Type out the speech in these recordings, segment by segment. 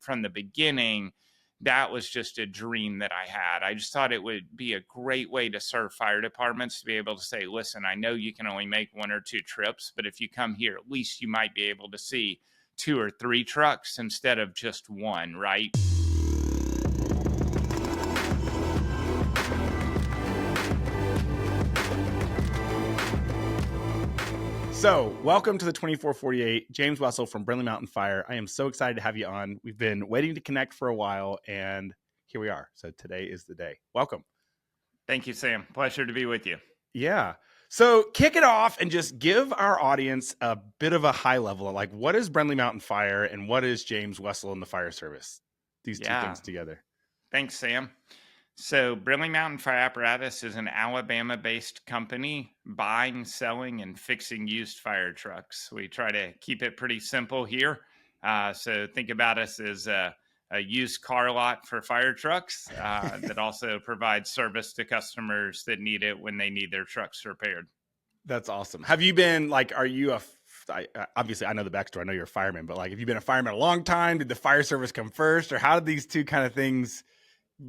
from the beginning, that was just a dream that I had. I just thought it would be a great way to serve fire departments, to be able to say, listen, I know you can only make 1 or 2 trips, but if you come here, at least you might be able to see 2 or 3 trucks instead of just 1, right? So, welcome to the 2448. James Wessel from Brindlee Mountain Fire. I am so excited to have you on. We've been waiting to connect for a while, and here we are. So today is the day. Welcome. Thank you, Sam. Pleasure to be with you. Yeah. So kick it off and just give our audience a bit of a high level. Like, what is Brindlee Mountain Fire and what is James Wessel in the fire service? These two things together. Thanks, Sam. So Brindlee Mountain Fire Apparatus is an Alabama-based company buying, selling, and fixing used fire trucks. We try to keep it pretty simple here. So think about us as a used car lot for fire trucks that also provides service to customers that need it when they need their trucks repaired. That's awesome. Have you been like, are you obviously I know the backstory, I know you're a fireman, but like, have you been a fireman a long time? Did the fire service come first, or how did these two kind of things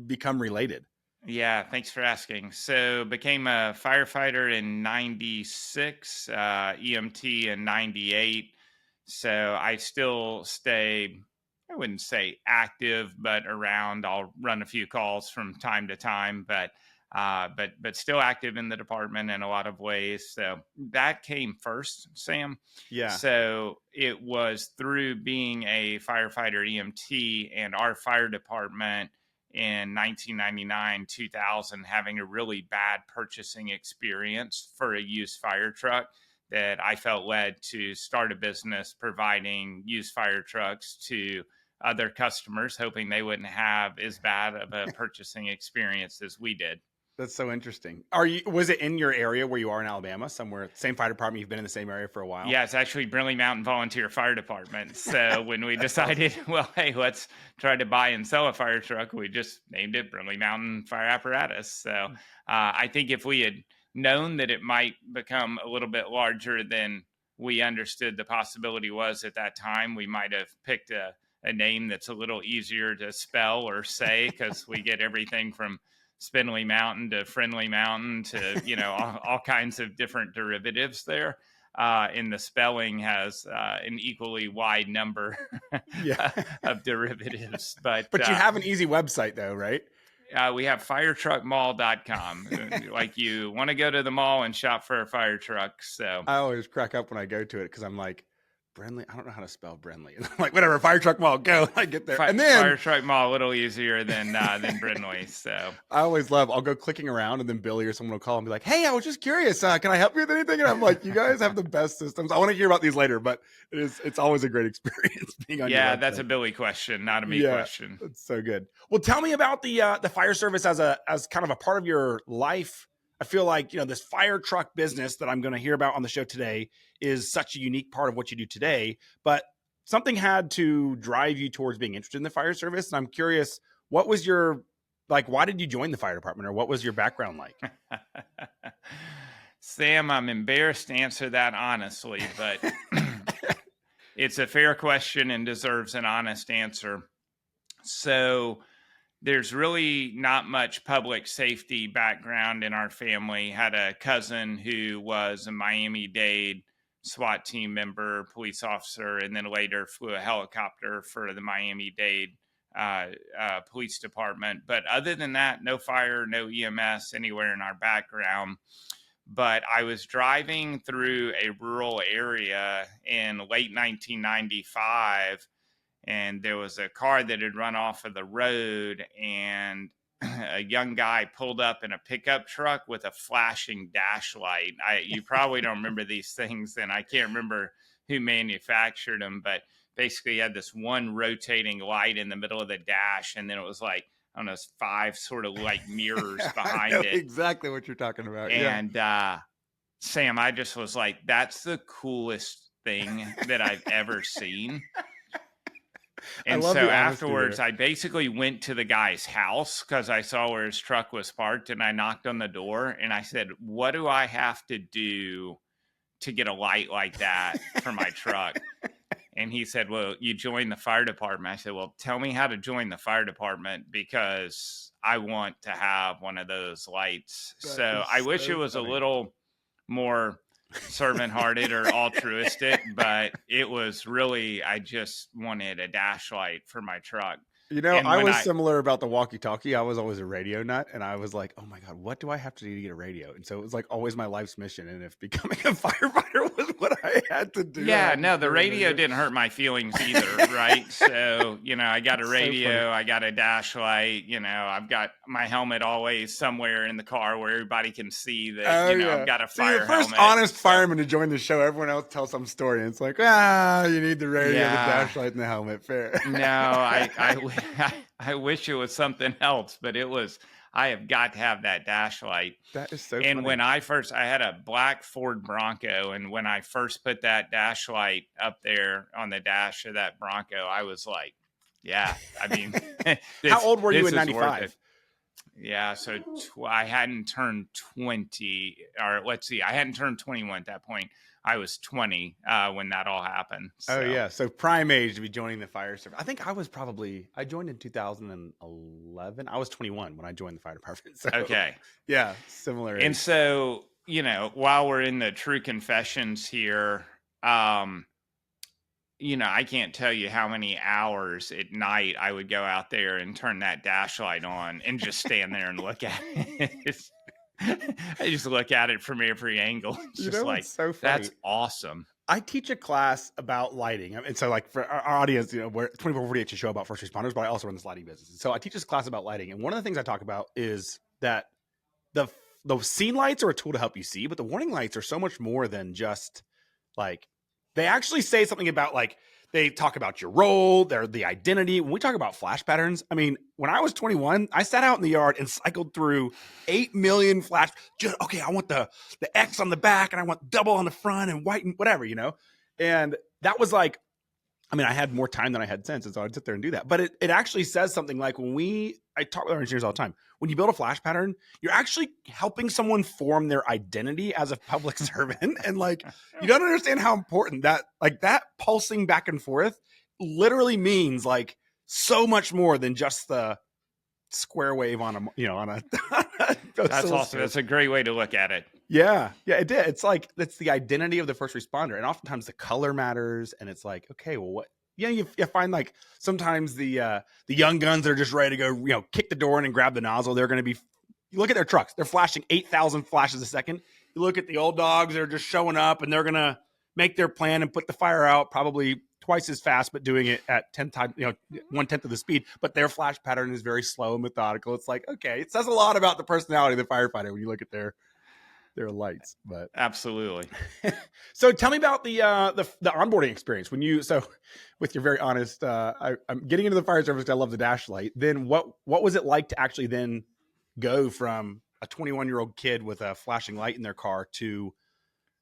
become related? Yeah, thanks for asking. So became a firefighter in 96, EMT in 98. So I still stay, I wouldn't say active, but around. I'll run a few calls from time to time, but still active in the department in a lot of ways. So that came first, Sam. Yeah. So it was through being a firefighter EMT and our fire department in 1999, 2000, having a really bad purchasing experience for a used fire truck, that I felt led to start a business providing used fire trucks to other customers, hoping they wouldn't have as bad of a purchasing experience as we did. That's so interesting. Was it in your area where you are in Alabama, somewhere, same fire department? You've been in the same area for a while? Yeah, it's actually Brindlee Mountain Volunteer Fire Department. So when we decided, well, hey, let's try to buy and sell a fire truck, we just named it Brindlee Mountain Fire Apparatus. So I think if we had known that it might become a little bit larger than we understood the possibility was at that time, we might have picked a name that's a little easier to spell or say, because we get everything from Spindly Mountain to Friendly Mountain to, all kinds of different derivatives there. And the spelling has an equally wide number of derivatives. But you have an easy website though, right? We have firetruckmall.com. Like, you want to go to the mall and shop for a fire truck. So I always crack up when I go to it, because I'm like, Brindlee, I don't know how to spell Brindlee. And I'm like, whatever, fire truck mall, go. I get there. And then fire truck mall, a little easier than Brindlee. So I'll go clicking around, and then Billy or someone will call and be like, hey, I was just curious. Can I help you with anything? And I'm like, you guys have the best systems. I want to hear about these later, but it's always a great experience being on your website. That's a Billy question, not a me question. That's so good. Well, tell me about the fire service as kind of a part of your life. I feel like, this fire truck business that I'm going to hear about on the show today is such a unique part of what you do today, but something had to drive you towards being interested in the fire service. And I'm curious, what was why did you join the fire department, or what was your background like? Sam, I'm embarrassed to answer that honestly, but it's a fair question and deserves an honest answer. So there's really not much public safety background in our family. Had a cousin who was a Miami-Dade SWAT team member, police officer, and then later flew a helicopter for the Miami-Dade police department. But other than that, no fire, no EMS anywhere in our background. But I was driving through a rural area in late 1995, and there was a car that had run off of the road, and a young guy pulled up in a pickup truck with a flashing dash light. You probably don't remember these things, and I can't remember who manufactured them, but basically he had this one rotating light in the middle of the dash, and then it was like, I don't know, 5 sort of like mirrors behind it. Exactly what you're talking about. And Sam, I just was like, that's the coolest thing that I've ever seen. And so afterwards, I basically went to the guy's house because I saw where his truck was parked, and I knocked on the door and I said, what do I have to do to get a light like that for my truck? And he said, well, you joined the fire department. I said, well, tell me how to join the fire department because I want to have one of those lights. That So is I wish it so was a funny. little more servant hearted or altruistic, but it was really, I just wanted a dash light for my truck. You know, And I when was similar about the walkie-talkie. I was always a radio nut, and I was like, "Oh my god, what do I have to do to get a radio?" And so it was like always my life's mission. And if becoming a firefighter was what I had to do, I Yeah, had to no, the do a radio didn't hurt my feelings either, right? So, I got a That's so radio, funny. I got a dash light, I've got my helmet always somewhere in the car where everybody can see that, Oh I've yeah. got a See, the fire first helmet. honest So, fireman to join the show, everyone else tells some story, and it's like, you need the radio, the yeah, dash light, and the helmet. Fair. no, I wish it was something else, but I have got to have that dash light. That is so And funny. when I had a black Ford Bronco, and when I first put that dash light up there on the dash of that Bronco, I was like, yeah, I mean, How old were you in this is worth '95? it. Yeah, so I hadn't turned 20, or let's see, I hadn't turned 21 at that point. I was 20 when that all happened. Oh So. yeah, so prime age to be joining the fire service. I think I joined in 2011. I was 21 when I joined the fire department. So Okay. yeah, similar age. And so, while we're in the true confessions here, I can't tell you how many hours at night I would go out there and turn that dash light on and just stand there and look at it. I just look at it from every angle. It's just like, so funny? that's awesome. I teach a class about lighting. And so like for our audience, we're 2448 is a show about first responders, but I also run this lighting business. So I teach this class about lighting. And one of the things I talk about is that the scene lights are a tool to help you see, but the warning lights are so much more than just like, they actually say something about like, they talk about your role, the identity. When we talk about flash patterns, I mean, when I was 21, I sat out in the yard and cycled through 8 million flash. Okay, I want the X on the back, and I want double on the front, and white and whatever, And that was like, I mean, I had more time than I had since, and so I'd sit there and do that. But it actually says something like I talk with our engineers all the time. When you build a flash pattern, you're actually helping someone form their identity as a public servant. And like, you don't understand how important that pulsing back and forth literally means like so much more than just the square wave on a That's awesome. That's a great way to look at it. Yeah, it did. It's like, that's the identity of the first responder. And oftentimes the color matters. And it's like, okay, well, what? Yeah, you find like sometimes the young guns that are just ready to go, kick the door in and grab the nozzle. They're going to be, you look at their trucks, they're flashing 8,000 flashes a second. You look at the old dogs, they're just showing up and they're going to make their plan and put the fire out probably twice as fast, but doing it at 10 times, 1/10 of the speed. But their flash pattern is very slow and methodical. It's like, okay, it says a lot about the personality of the firefighter when you look at their lights. But absolutely. So tell me about the onboarding experience when with your very honest, I'm getting into the fire service. I love the dash light. Then what was it like to actually then go from a 21-year-old kid with a flashing light in their car to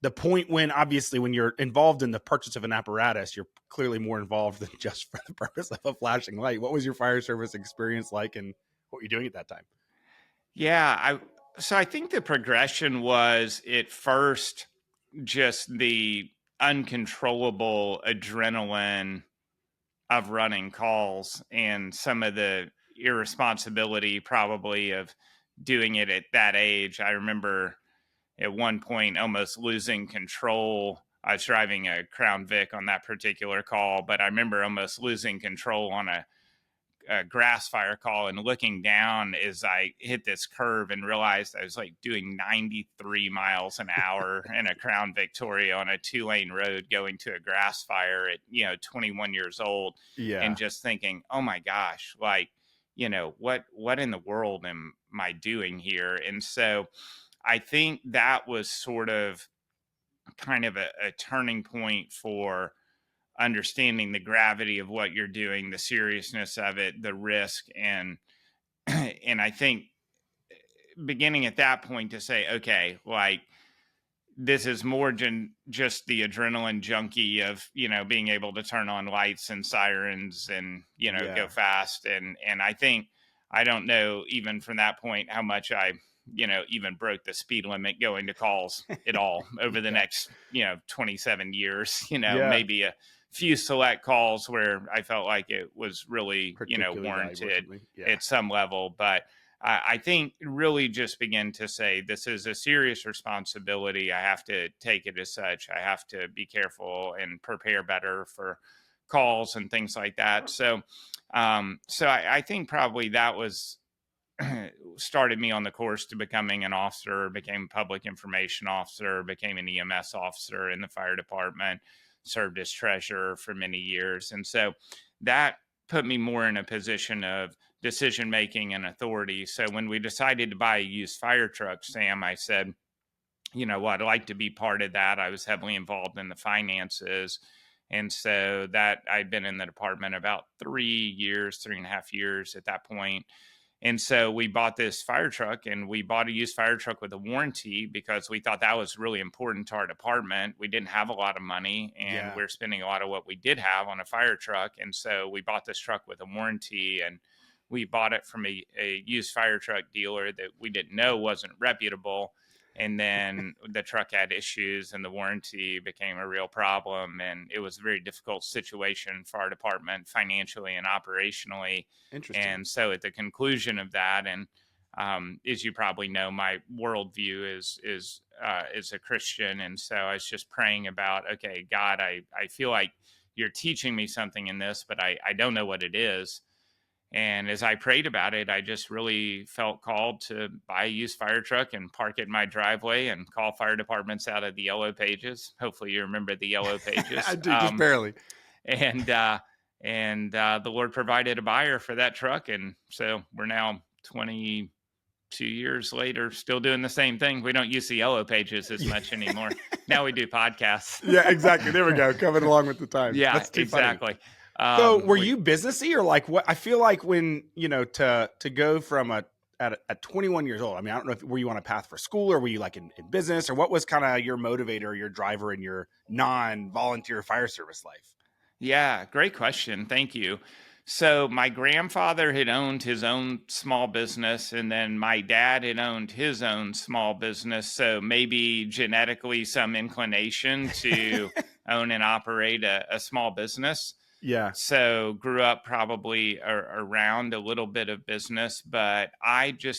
the point when, obviously, when you're involved in the purchase of an apparatus, you're clearly more involved than just for the purpose of a flashing light. What was your fire service experience like, and what were you doing at that time? Yeah, so I think the progression was at first just the uncontrollable adrenaline of running calls and some of the irresponsibility probably of doing it at that age. I remember at one point almost losing control. I was driving a Crown Vic on that particular call, but I remember almost losing control on a grass fire call and looking down as I hit this curve and realized I was like doing 93 miles an hour in a Crown Victoria on a 2-lane road going to a grass fire at 21 years old. Yeah. And just thinking, oh my gosh, like, what in the world am I doing here? And so I think that was sort of kind of a turning point for understanding the gravity of what you're doing, the seriousness of it, the risk. And I think beginning at that point to say, okay, like this is more than just the adrenaline junkie of, being able to turn on lights and sirens and, go fast. And I think, I don't know, even from that point, how much I, even broke the speed limit going to calls at all over the next, 27 years, maybe a few select calls where I felt like it was really, Particularly valuable or warranted something. Yeah. at some level. But I think really just begin to say this is a serious responsibility. I have to take it as such. I have to be careful and prepare better for calls and things like that. So, I think probably that was started me on the course to becoming an officer, became a public information officer, became an EMS officer in the fire department, served as treasurer for many years. And so that put me more in a position of decision making and authority. So when we decided to buy a used fire truck, Sam, I said, I'd like to be part of that. I was heavily involved in the finances. And so that I'd been in the department about 3.5 years at that point. And so we bought this fire truck, and we bought a used fire truck with a warranty because we thought that was really important to our department. We didn't have a lot of money, and we're spending a lot of what we did have on a fire truck. And so we bought this truck with a warranty, and we bought it from a used fire truck dealer that we didn't know wasn't reputable. And then the truck had issues and the warranty became a real problem. And it was a very difficult situation for our department financially and operationally. Interesting. And so at the conclusion of that, and as you probably know, my worldview is a Christian. And so I was just praying about, okay, God, I feel like you're teaching me something in this, but I don't know what it is. And as I prayed about it, I just really felt called to buy a used fire truck and park it in my driveway and call fire departments out of the yellow pages. Hopefully you remember the yellow pages. I do, just barely. And the Lord provided a buyer for that truck. And so we're now 22 years later, still doing the same thing. We don't use the yellow pages as much anymore. Now we do podcasts. Yeah, exactly. There we go. Coming along with the times. Yeah, that's too exactly. Funny. So were you businessy, or like what? I feel like when, to go from at 21 years old, I mean, I don't know if were you on a path for school, or were you like in business, or what was kind of your motivator, your driver in your non-volunteer fire service life? Yeah, great question. Thank you. So my grandfather had owned his own small business, and then my dad had owned his own small business. So maybe genetically some inclination to own and operate a small business. Yeah. So grew up probably around a little bit of business, but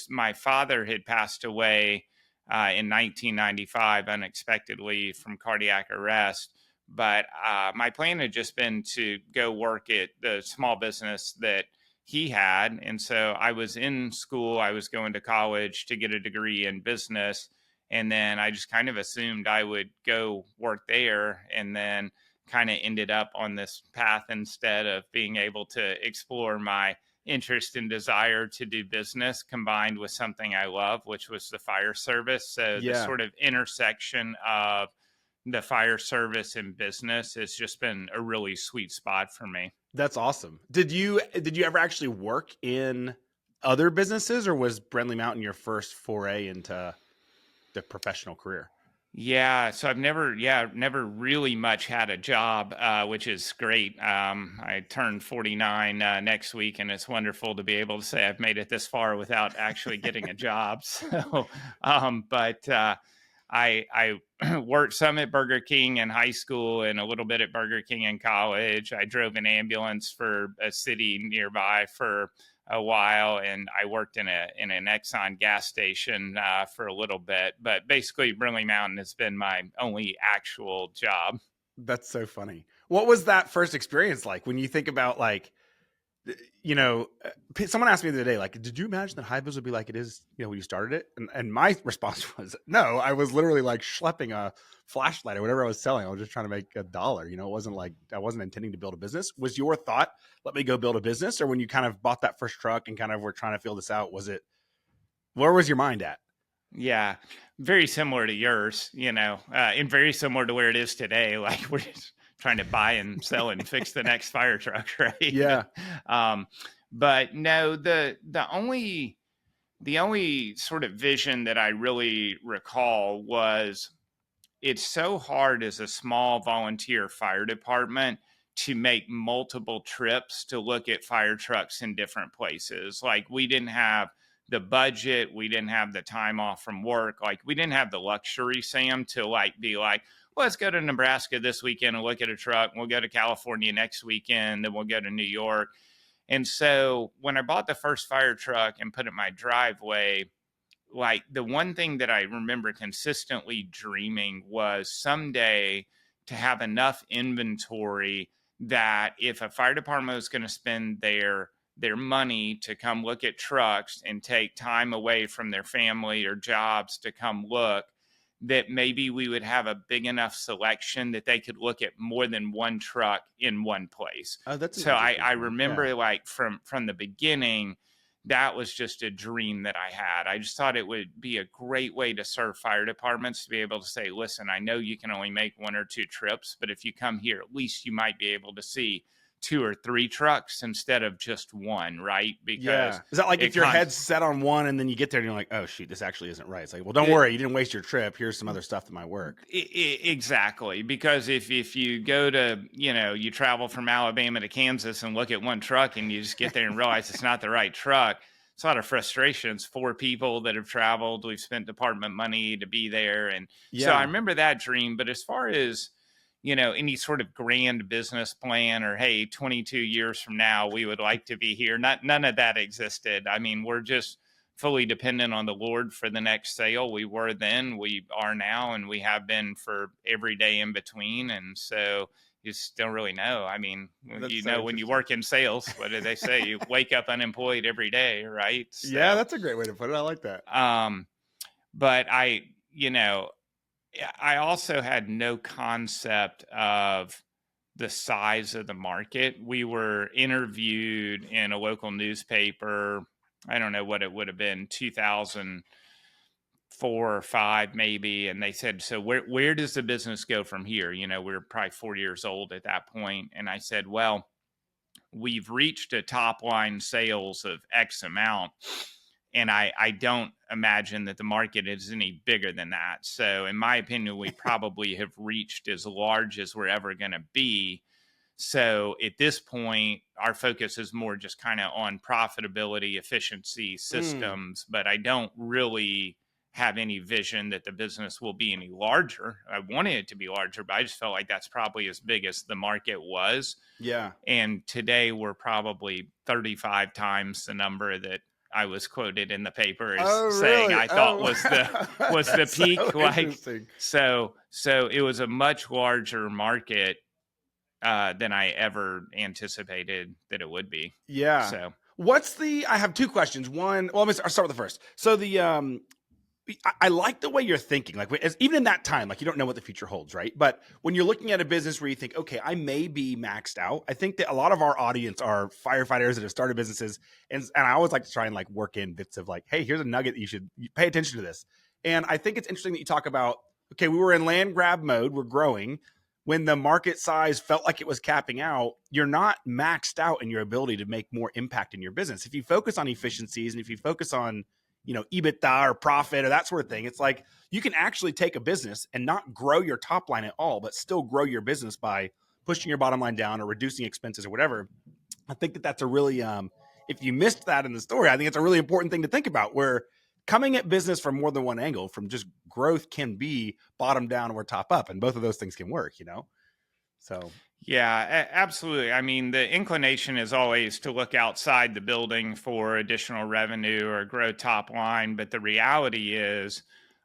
my father had passed away in 1995 unexpectedly from cardiac arrest. But my plan had just been to go work at the small business that he had. And so I was in school, I was going to college to get a degree in business. And then I just kind of assumed I would go work there, and then kind of ended up on this path instead of being able to explore my interest and desire to do business combined with something I love, which was the fire service. So the sort of intersection of the fire service and business has just been a really sweet spot for me. That's awesome. Did you ever actually work in other businesses, or was Brindlee Mountain your first foray into the professional career? Yeah, so I've never really much had a job, which is great. I turned 49 next week, and it's wonderful to be able to say I've made it this far without actually getting a job. So, but I worked some at Burger King in high school and a little bit at Burger King in college. I drove an ambulance for a city nearby for a while, and I worked in an Exxon gas station for a little bit. But basically, Brindlee Mountain has been my only actual job. That's so funny. What was that first experience like when you think about, like, someone asked me the other day, like, did you imagine that high vis would be like it is, when you started it? And my response was, no, I was literally like schlepping a flashlight or whatever I was selling. I was just trying to make $1. It wasn't like I wasn't intending to build a business. Was your thought, let me go build a business? Or when you kind of bought that first truck and kind of were trying to feel this out, where was your mind at? Yeah, very similar to yours, and very similar to where it is today. Like, we're just trying to buy and sell and fix the next fire truck, right? Yeah. But no, the only sort of vision that I really recall was, it's so hard as a small volunteer fire department to make multiple trips to look at fire trucks in different places. Like, we didn't have the budget, we didn't have the time off from work. Like, we didn't have the luxury, Sam, to like be like, well, let's go to Nebraska this weekend and look at a truck. We'll go to California next weekend. Then we'll go to New York. And so when I bought the first fire truck and put it in my driveway, like the one thing that I remember consistently dreaming was someday to have enough inventory that if a fire department was going to spend their money to come look at trucks and take time away from their family or jobs to come look, that maybe we would have a big enough selection that they could look at more than one truck in one place. Oh, that's So I remember like from the beginning, that was just a dream that I had. I just thought it would be a great way to serve fire departments to be able to say, listen, I know you can only make 1 or 2 trips, but if you come here, at least you might be able to see 2 or 3 trucks instead of just one, right? Because is that like if your head's set on one and then you get there and you're like, oh shoot, this actually isn't right. It's like, well, don't worry, you didn't waste your trip. Here's some other stuff that might work. Exactly. Because if you go to, you travel from Alabama to Kansas and look at one truck and you just get there and realize it's not the right truck, it's a lot of frustration. It's 4 people that have traveled. We've spent department money to be there. And so I remember that dream. But as far as, any sort of grand business plan or, hey, 22 years from now, we would like to be here. None of that existed. I mean, we're just fully dependent on the Lord for the next sale. We were then, we are now, and we have been for every day in between. And so you just don't really know. I mean, when you work in sales, what do they say? You wake up unemployed every day, right? So, yeah, that's a great way to put it. I like that. But I also had no concept of the size of the market. We were interviewed in a local newspaper. I don't know what it would have been, 2004 or 5 maybe. And they said, so where does the business go from here? We were probably 4 years old at that point. And I said, well, we've reached a top line sales of X amount. And I don't imagine that the market is any bigger than that. So in my opinion, we probably have reached as large as we're ever going to be. So at this point, our focus is more just kind of on profitability, efficiency, systems, but I don't really have any vision that the business will be any larger. I wanted it to be larger, but I just felt like that's probably as big as the market was. Yeah. And today we're probably 35 times the number that I was quoted in the paper as saying I thought was the peak. So it was a much larger market than I ever anticipated that it would be. Yeah. So I have 2 questions. One, well, I'll start with the first. So I like the way you're thinking. Like even in that time, like you don't know what the future holds, right? But when you're looking at a business where you think, okay, I may be maxed out. I think that a lot of our audience are firefighters that have started businesses, and I always like to try and like work in bits of like, hey, here's a nugget that you pay attention to this. And I think it's interesting that you talk about, okay, we were in land grab mode, we're growing. When the market size felt like it was capping out, you're not maxed out in your ability to make more impact in your business. If you focus on efficiencies and if you focus on EBITDA or profit or that sort of thing, it's like you can actually take a business and not grow your top line at all, but still grow your business by pushing your bottom line down or reducing expenses or whatever. I think that that's a really, if you missed that in the story, I think it's a really important thing to think about, where coming at business from more than one angle, from just growth, can be bottom down or top up. And both of those things can work, So yeah, absolutely. I mean, the inclination is always to look outside the building for additional revenue or grow top line. But the reality is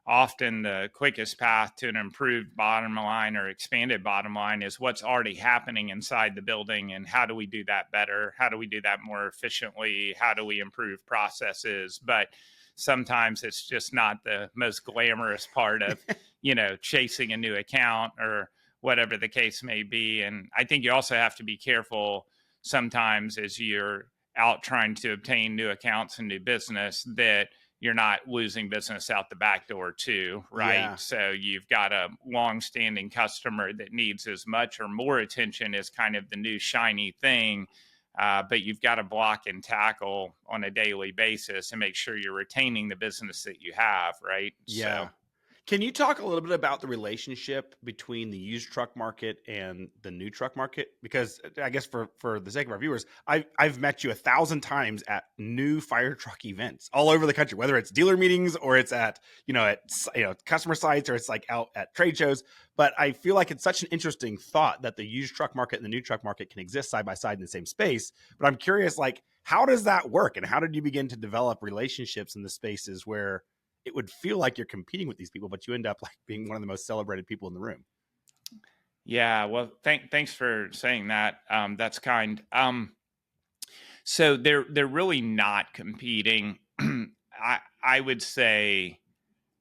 often the quickest path to an improved bottom line or expanded bottom line is what's already happening inside the building. And how do we do that better? How do we do that more efficiently? How do we improve processes? But sometimes it's just not the most glamorous part of, chasing a new account or whatever the case may be. And I think you also have to be careful sometimes as you're out trying to obtain new accounts and new business that you're not losing business out the back door too, right? Yeah. So you've got a long-standing customer that needs as much or more attention as kind of the new shiny thing, but you've got to block and tackle on a daily basis and make sure you're retaining the business that you have, right? Yeah. So. Can you talk a little bit about the relationship between the used truck market and the new truck market? Because I guess for the sake of our viewers, I've met you 1,000 times at new fire truck events all over the country, whether it's dealer meetings or it's at customer sites or it's like out at trade shows. But I feel like it's such an interesting thought that the used truck market and the new truck market can exist side by side in the same space. But I'm curious, like, how does that work, and how did you begin to develop relationships in the spaces where it would feel like you're competing with these people, but you end up like being one of the most celebrated people in the room? Yeah, well, thanks for saying that. That's kind. So they're really not competing. I would say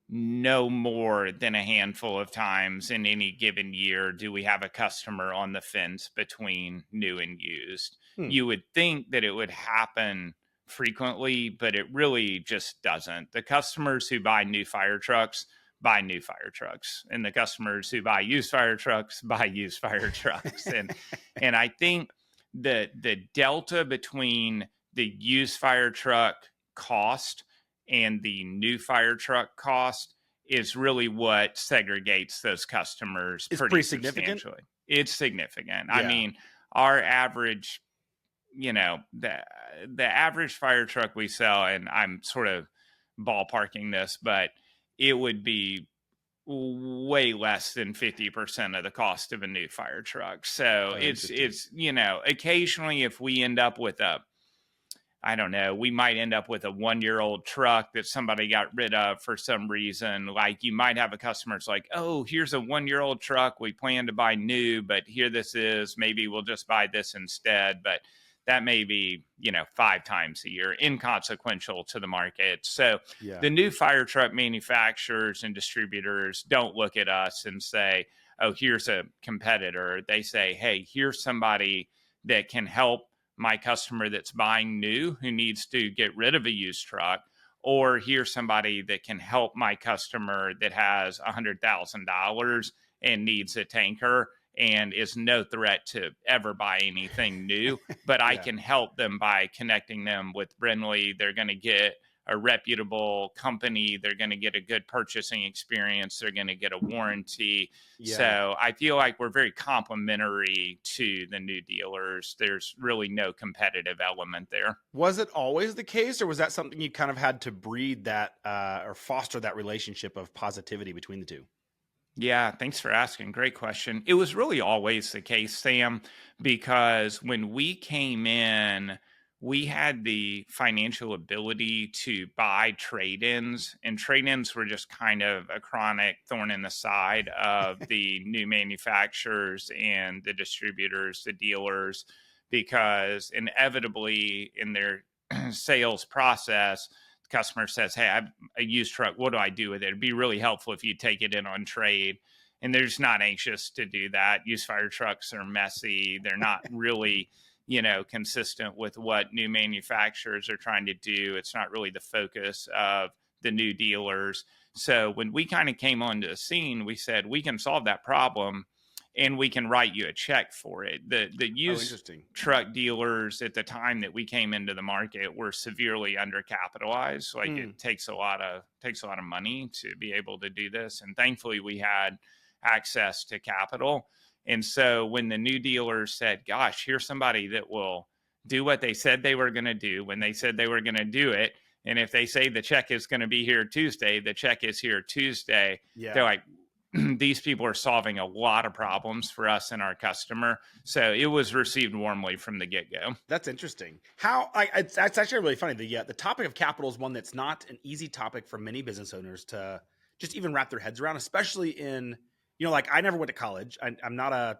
no more than a handful of times in any given year do we have a customer on the fence between new and used. You would think that it would happen frequently, but it really just doesn't. The customers who buy new fire trucks buy new fire trucks, and the customers who buy used fire trucks buy used fire trucks. And I think the delta between the used fire truck cost and the new fire truck cost is really what segregates those customers pretty significant. substantially. It's significant. Yeah. I mean, our average, the average fire truck we sell, and I'm sort of ballparking this, but it would be way less than 50% of the cost of a new fire truck. So it's occasionally if we end up with we might end up with a 1-year-old truck that somebody got rid of for some reason. Like, you might have a customer's like, oh, here's a 1-year-old truck we plan to buy new, but here this is, maybe we'll just buy this instead. But that may be, 5 times a year, inconsequential to the market. So the new fire truck manufacturers and distributors don't look at us and say, oh, here's a competitor. They say, hey, here's somebody that can help my customer that's buying new who needs to get rid of a used truck, or here's somebody that can help my customer that has $100,000 and needs a tanker and is no threat to ever buy anything new, but I can help them by connecting them with Brindlee. They're going to get a reputable company. They're going to get a good purchasing experience. They're going to get a warranty. So I feel like we're very complementary to the new dealers. There's really no competitive element there. Was it always the case, or was that something you kind of had to breed that or foster that relationship of positivity between the two? Yeah, thanks for asking. Great question. It was really always the case, Sam, because when we came in, we had the financial ability to buy trade-ins, and trade-ins were just kind of a chronic thorn in the side of the new manufacturers and the distributors, the dealers, because inevitably in their sales process, the customer says, hey, I have a used truck. What do I do with it? It'd be really helpful if you take it in on trade. And they're just not anxious to do that. Used fire trucks are messy. They're not really consistent with what new manufacturers are trying to do. It's not really the focus of the new dealers. So when we kind of came onto the scene, we said, we can solve that problem and we can write you a check for it. The used truck dealers at the time that we came into the market were severely undercapitalized. Like it takes a lot of money to be able to do this. And thankfully we had access to capital. And so when the new dealers said, gosh, here's somebody that will do what they said they were going to do when they said they were going to do it. And if they say the check is going to be here Tuesday, the check is here Tuesday. They're like, these people are solving a lot of problems for us and our customer. So it was received warmly from the get-go. That's interesting. It's actually really funny. The topic of capital is one that's not an easy topic for many business owners to just even wrap their heads around, especially in, like I never went to college. I'm not a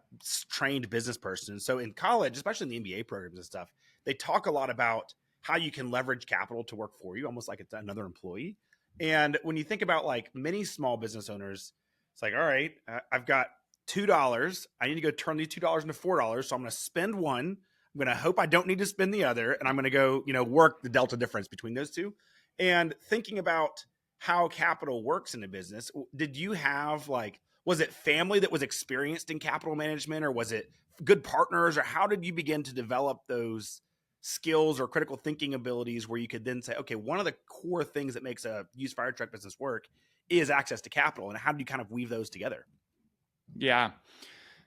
trained business person. So in college, especially in the MBA programs and stuff, they talk a lot about how you can leverage capital to work for you, almost like it's another employee. And when you think about like many small business owners, it's like, all right, I've got $2. I need to go turn these $2 into $4. So I'm going to spend one. I'm going to hope I don't need to spend the other. And I'm going to go, work the delta difference between those two. And thinking about how capital works in a business, did you have was it family that was experienced in capital management, or was it good partners, or how did you begin to develop those skills or critical thinking abilities where you could then say, okay, one of the core things that makes a used fire truck business work is access to capital, and how do you kind of weave those together? Yeah.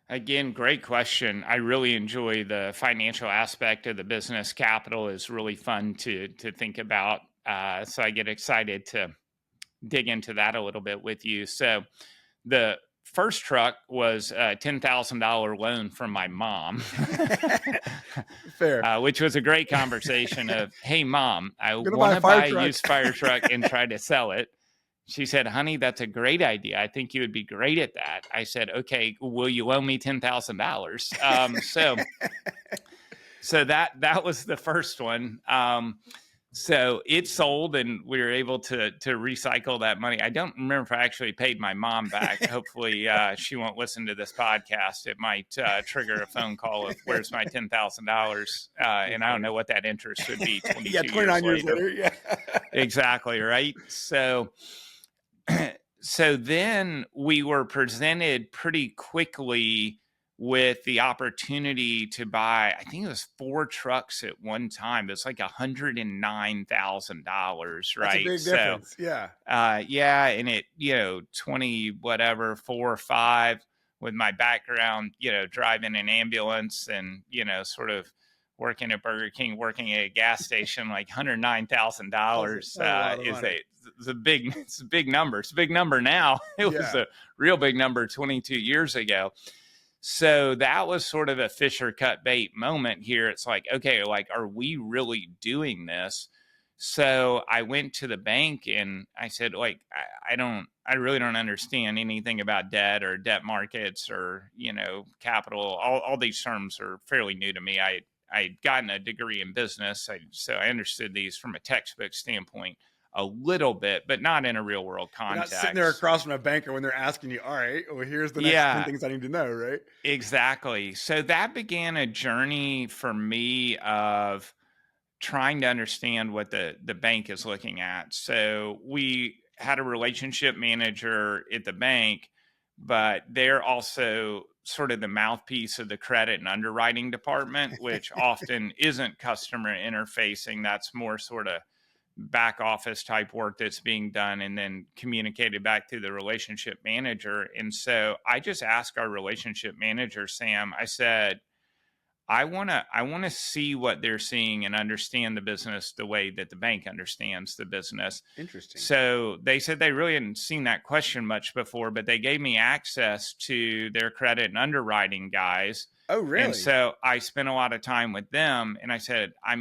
Again, great question. I really enjoy the financial aspect of the business. Capital is really fun to think about. So I get excited to dig into that a little bit with you. So the first truck was a $10,000 loan from my mom, Fair. which was a great conversation of, hey, Mom, I I'm gonna buy want a to fire buy a truck. used fire truck and try to sell it. She said, honey, that's a great idea. I think you would be great at that. I said, okay, will you loan me $10,000? So that was the first one. So it sold, and we were able to recycle that money. I don't remember if I actually paid my mom back. Hopefully, she won't listen to this podcast. It might trigger a phone call of where's my $10,000, and I don't know what that interest would be. 22 29 years later. later. Yeah, Exactly right. So then we were presented pretty quickly with the opportunity to buy, I think it was 4 trucks at one time. It's like $109,000, right? That's a big difference. Yeah. Yeah. And it, 20, whatever, 4 or 5 with my background, driving an ambulance and, sort of working at Burger King, working at a gas station, like $109,000 is it's a big number. It's a big number now. It was a real big number 22 years ago. So that was sort of a fish or cut bait moment here. It's like, okay, like, are we really doing this? So I went to the bank and I said, like, I really don't understand anything about debt or debt markets or, capital. All these terms are fairly new to me. I'd gotten a degree in business, so I understood these from a textbook standpoint a little bit, but not in a real world context. You're not sitting there across from a banker when they're asking you, all right, well, here's the next 10 things I need to know, right? Exactly. So that began a journey for me of trying to understand what the bank is looking at. So we had a relationship manager at the bank, but they're also sort of the mouthpiece of the credit and underwriting department, which often isn't customer interfacing. That's more sort of back office type work that's being done and then communicated back to the relationship manager. And so I just asked our relationship manager, Sam, I said, I want to see what they're seeing and understand the business the way that the bank understands the business. Interesting. So they said they really hadn't seen that question much before, but they gave me access to their credit and underwriting guys. Oh, really? And so I spent a lot of time with them, and I said, I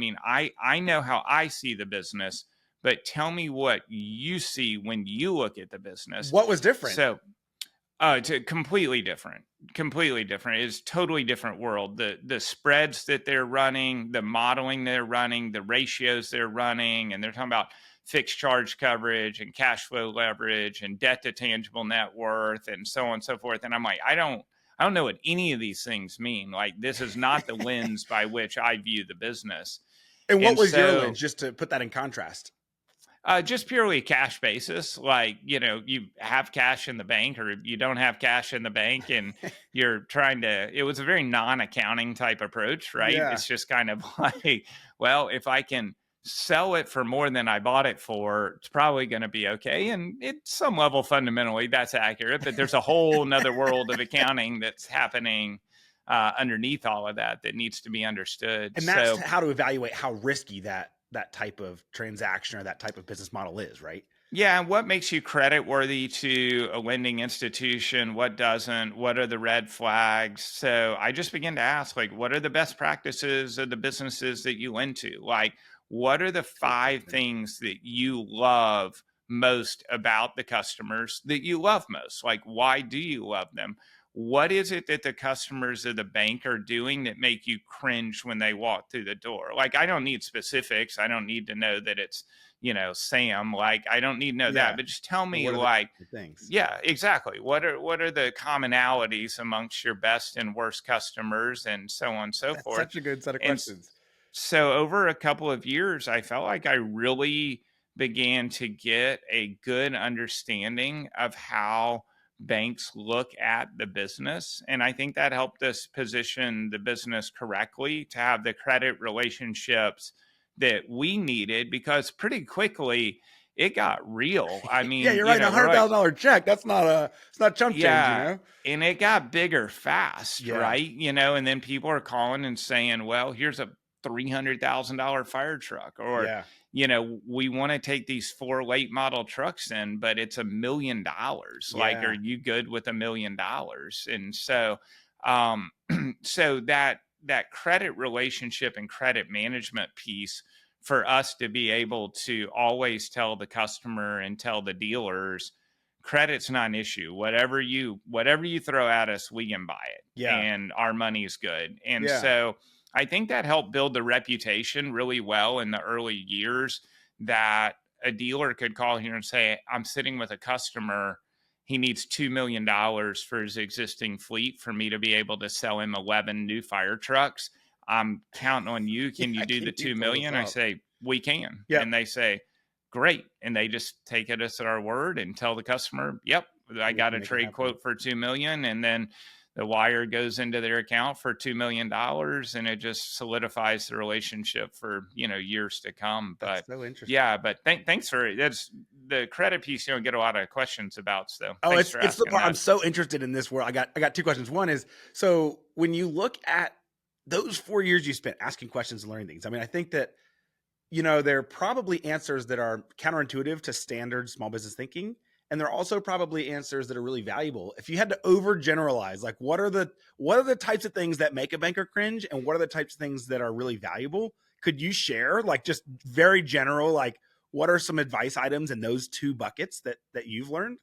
know how I see the business, but tell me what you see when you look at the business. What was different? So it's completely different. It's totally different world. The spreads that they're running, the modeling they're running, the ratios they're running, and they're talking about fixed charge coverage and cash flow leverage and debt to tangible net worth and so on and so forth. And I'm like, I don't know what any of these things mean. Like, this is not the lens by which I view the business. And what was your lens, just to put that in contrast? Just purely cash basis. Like, you have cash in the bank or you don't have cash in the bank and you're trying to, it was a very non-accounting type approach, right? Yeah. It's just kind of like, well, if I can sell it for more than I bought it for, it's probably going to be okay. And at some level, fundamentally, that's accurate, but there's a whole nother world of accounting that's happening underneath all of that needs to be understood. And that's how to evaluate how risky that type of transaction or that type of business model is, right? Yeah. And what makes you credit worthy to a lending institution? What doesn't? What are the red flags? So I just began to ask, like, what are the best practices of the businesses that you lend to? Like, what are the 5 things that you love most about the customers that you love most? Like, why do you love them? What is it that the customers of the bank are doing that make you cringe when they walk through the door? Like, I don't need specifics. I don't need to know that it's, Sam. Like, I don't need to know that, but just tell me, like, things. Yeah, exactly. What are the commonalities amongst your best and worst customers and so on and so forth? Such a good set of questions. So over a couple of years, I felt like I really began to get a good understanding of how banks look at the business. And I think that helped us position the business correctly to have the credit relationships that we needed, because pretty quickly it got real. I Yeah, mean, you're right. A we're like, $100,000 check. It's not chump change, you yeah. know? And it got bigger fast, Yeah. right? And then people are calling and saying, well, here's a $300,000 fire truck, or, Yeah. we want to take these 4 late model trucks in, but it's $1 million. Like, are Yeah. you good with $1 million? And so, um, so that credit relationship and credit management piece for us to be able to always tell the customer and tell the dealers, credit's not an issue. Whatever you throw at us, we can buy it, Yeah. and our money's good. And Yeah. so I think that helped build the reputation really well in the early years, that a dealer could call here and say, I'm sitting with a customer. He needs $2 million for his existing fleet for me to be able to sell him 11 new fire trucks. I'm counting on you. Can you do the 2 million? I say, we can. Yep. And they say, great. And they just take it as our word and tell the customer, yep, I got a trade quote for 2 million. And then the wire goes into their account for $2 million, and it just solidifies the relationship for, years to come. But That's so interesting. yeah, but thanks for that's the credit piece. You don't get a lot of questions about. So Oh, thanks for it's the asking part that. I'm so interested in this world. I got 2 questions. One is, so when you look at those 4 years you spent asking questions and learning things, I mean, I think that, there are probably answers that are counterintuitive to standard small business thinking. And there are also probably answers that are really valuable. If you had to overgeneralize, like what are the types of things that make a banker cringe, and what are the types of things that are really valuable? Could you share, like, just very general, like, what are some advice items in those 2 buckets that you've learned?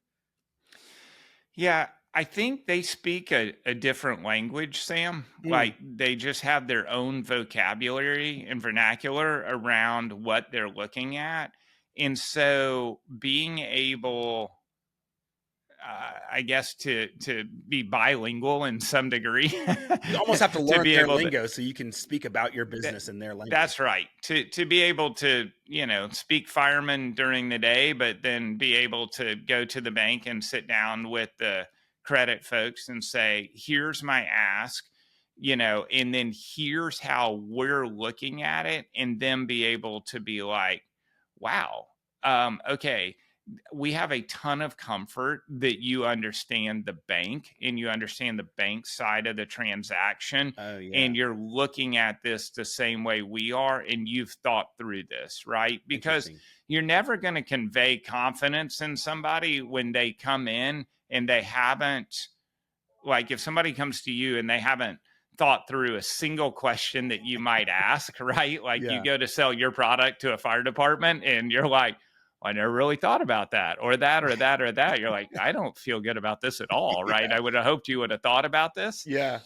Yeah, I think they speak a different language, Sam. Like, they just have their own vocabulary and vernacular around what they're looking at. And so being able, I guess, to be bilingual in some degree, You almost have to to learn be their able to, lingo so you can speak about your that, business in their language. that's right. To be able to, speak fireman during the day, but then be able to go to the bank and sit down with the credit folks and say, here's my ask, and then here's how we're looking at it, and then be able to be like, wow, okay, we have a ton of comfort that you understand the bank and you understand the bank side of the transaction. Oh, yeah. And you're looking at this the same way we are, and you've thought through this, right? Because you're never going to convey confidence in somebody when they come in and they haven't, like, if somebody comes to you and they haven't thought through a single question that you might ask, right? Like, Yeah. you go to sell your product to a fire department and you're like, I never really thought about that, or that, or that, or that. You're like, I don't feel good about this at all, right? Yeah. I would have hoped you would have thought about this. Yeah.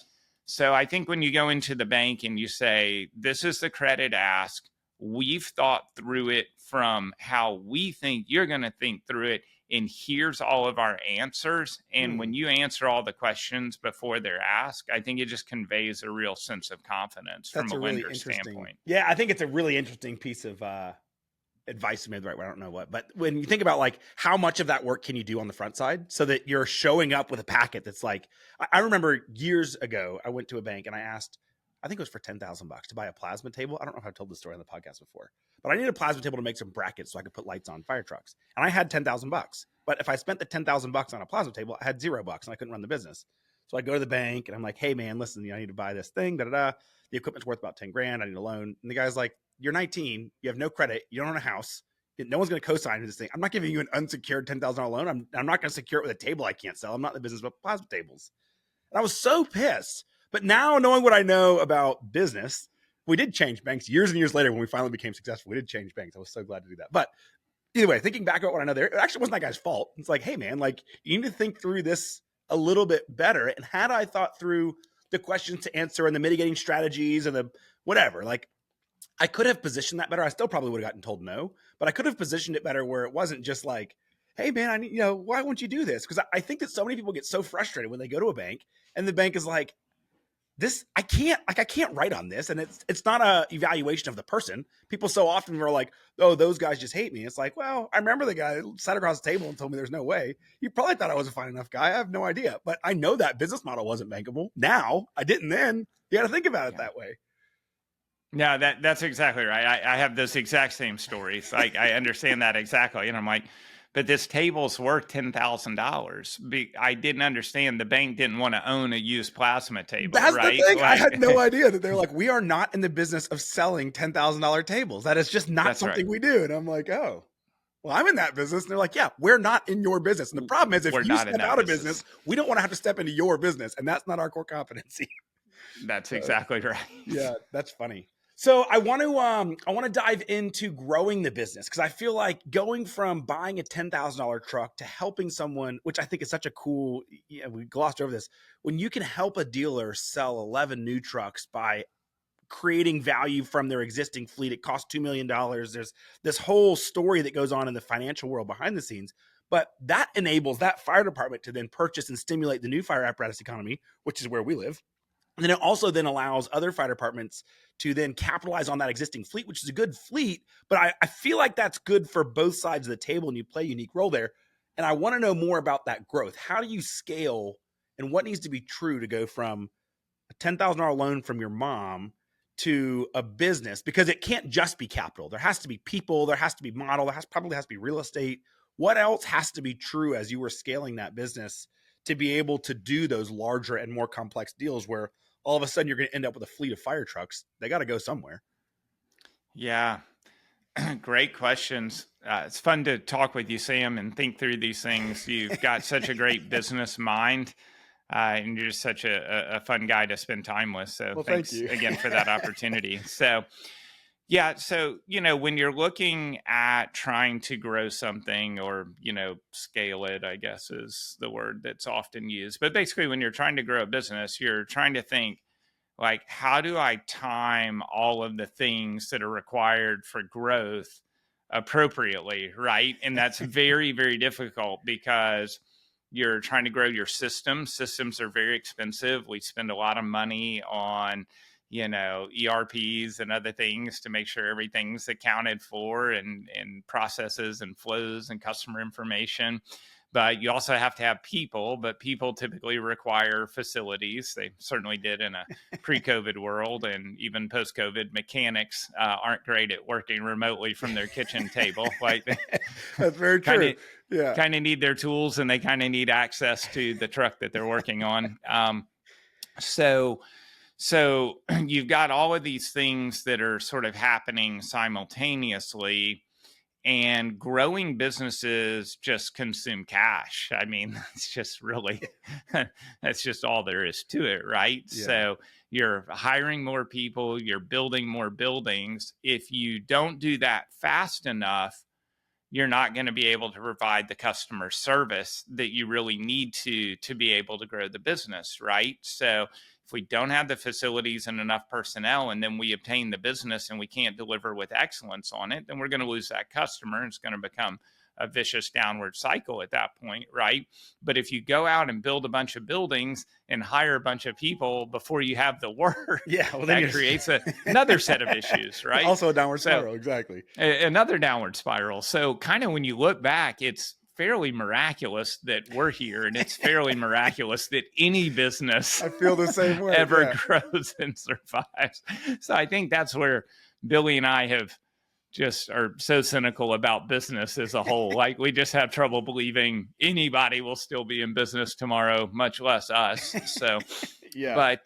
So I think when you go into the bank and you say, this is the credit ask, we've thought through it from how we think you're going to think through it, and here's all of our answers. And when you answer all the questions before they're asked, I think it just conveys a real sense of confidence from a lender standpoint. Yeah, I think it's a really interesting piece of advice, maybe the right way, I don't know what, but when you think about, like, how much of that work can you do on the front side so that you're showing up with a packet that's like, I remember years ago, I went to a bank and I asked, I think it was for $10,000 to buy a plasma table. I don't know if I've told this story on the podcast before, but I needed a plasma table to make some brackets so I could put lights on fire trucks. And I had $10,000, but if I spent the $10,000 on a plasma table, I had $0 and I couldn't run the business. So I go to the bank and I'm like, hey man, listen, I need to buy this thing, The equipment's worth about 10 grand. I need a loan. And the guy's like, you're 19. You have no credit. You don't own a house. No one's going to co-sign this thing. I'm not giving you an unsecured $10,000 loan. I'm not going to secure it with a table I can't sell. I'm not in the business of plasma tables. And I was so pissed. But now, knowing what I know about business, we did change banks years and years later when we finally became successful. We did change banks. I was so glad to do that. But either way, thinking back about what I know there, it actually wasn't that guy's fault. It's like, hey man, like, you need to think through this a little bit better. And had I thought through the questions to answer and the mitigating strategies and the whatever, like, I could have positioned that better. I still probably would have gotten told no, but I could have positioned it better where it wasn't just like, hey man, I need, why won't you do this? Because I think that so many people get so frustrated when they go to a bank and the bank is like, I can't write on this. And it's not a evaluation of the person. People so often are like, oh, those guys just hate me. It's like, well, I remember the guy that sat across the table and told me there's no way. He probably thought I was a fine enough guy. I have no idea. But I know that business model wasn't bankable. Now, I didn't then. You got to think about it that way. No, that's exactly right. I have those exact same stories. I understand that exactly. And I'm like, but this table's worth $10,000. I didn't understand the bank didn't want to own a used plasma table. That's right? the thing. I had no idea that they're like, we are not in the business of selling $10,000 tables. That is just not something we do. And I'm like, oh, well, I'm in that business. And they're like, yeah, we're not in your business. And the problem is, if you step out of business, we don't want to have to step into your business. And that's not our core competency. That's exactly right. Yeah, that's funny. So I want to dive into growing the business, because I feel like going from buying a $10,000 truck to helping someone, which I think is such a cool, we glossed over this, when you can help a dealer sell 11 new trucks by creating value from their existing fleet. It costs $2 million. There's this whole story that goes on in the financial world behind the scenes, but that enables that fire department to then purchase and stimulate the new fire apparatus economy, which is where we live. And then it also then allows other fire departments to then capitalize on that existing fleet, which is a good fleet. But I feel like that's good for both sides of the table, and you play a unique role there. And I want to know more about that growth. How do you scale, and what needs to be true to go from a $10,000 loan from your mom to a business? Because it can't just be capital. There has to be people. There has to be model. Probably has to be real estate. What else has to be true as you were scaling that business to be able to do those larger and more complex deals where all of a sudden you're going to end up with a fleet of fire trucks? They got to go somewhere. Yeah. Great questions. It's fun to talk with you, Sam, and think through these things. You've got such a great business mind, and you're just such a fun guy to spend time with. So thanks again for that opportunity. So, yeah. So, when you're looking at trying to grow something or, scale it, I guess is the word that's often used. But basically, when you're trying to grow a business, you're trying to think, like, how do I time all of the things that are required for growth appropriately, right? And that's very, very difficult because you're trying to grow your systems. Systems are very expensive. We spend a lot of money on ERPs and other things to make sure everything's accounted for, and processes and flows and customer information. But you also have to have people, but people typically require facilities. They certainly did in a pre-COVID world, and even post-COVID. Mechanics aren't great at working remotely from their kitchen table. Like, that's very true. Yeah, kind of need their tools, and they kind of need access to the truck that they're working on. So you've got all of these things that are sort of happening simultaneously, and growing businesses just consume cash. I mean, that's just really, that's just all there is to it, right? Yeah. So you're hiring more people, you're building more buildings. If you don't do that fast enough, you're not going to be able to provide the customer service that you really need to be able to grow the business, right? So if we don't have the facilities and enough personnel, and then we obtain the business and we can't deliver with excellence on it, then we're going to lose that customer. It's going to become a vicious downward cycle at that point, right? But if you go out and build a bunch of buildings and hire a bunch of people before you have the work, that creates another set of issues, right? Also a downward spiral, exactly. Another downward spiral. So kind of when you look back, it's fairly miraculous that we're here, and it's fairly miraculous that any business I feel the same way, ever grows and survives. So I think that's where Billy and I just are so cynical about business as a whole. Like, we just have trouble believing anybody will still be in business tomorrow, much less us. So, yeah.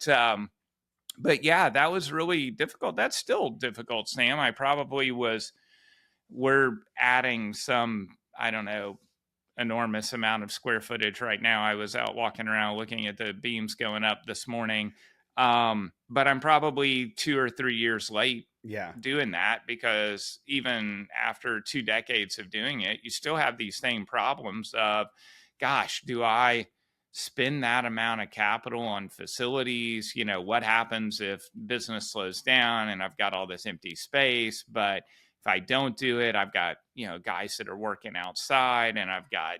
But yeah, that was really difficult. That's still difficult, Sam. We're adding some, I don't know, enormous amount of square footage right now. I was out walking around looking at the beams going up this morning. But I'm probably 2 or 3 years late doing that, because even after 2 decades of doing it, you still have these same problems of, gosh, do I spend that amount of capital on facilities? What happens if business slows down and I've got all this empty space? But if I don't do it, I've got, guys that are working outside, and I've got,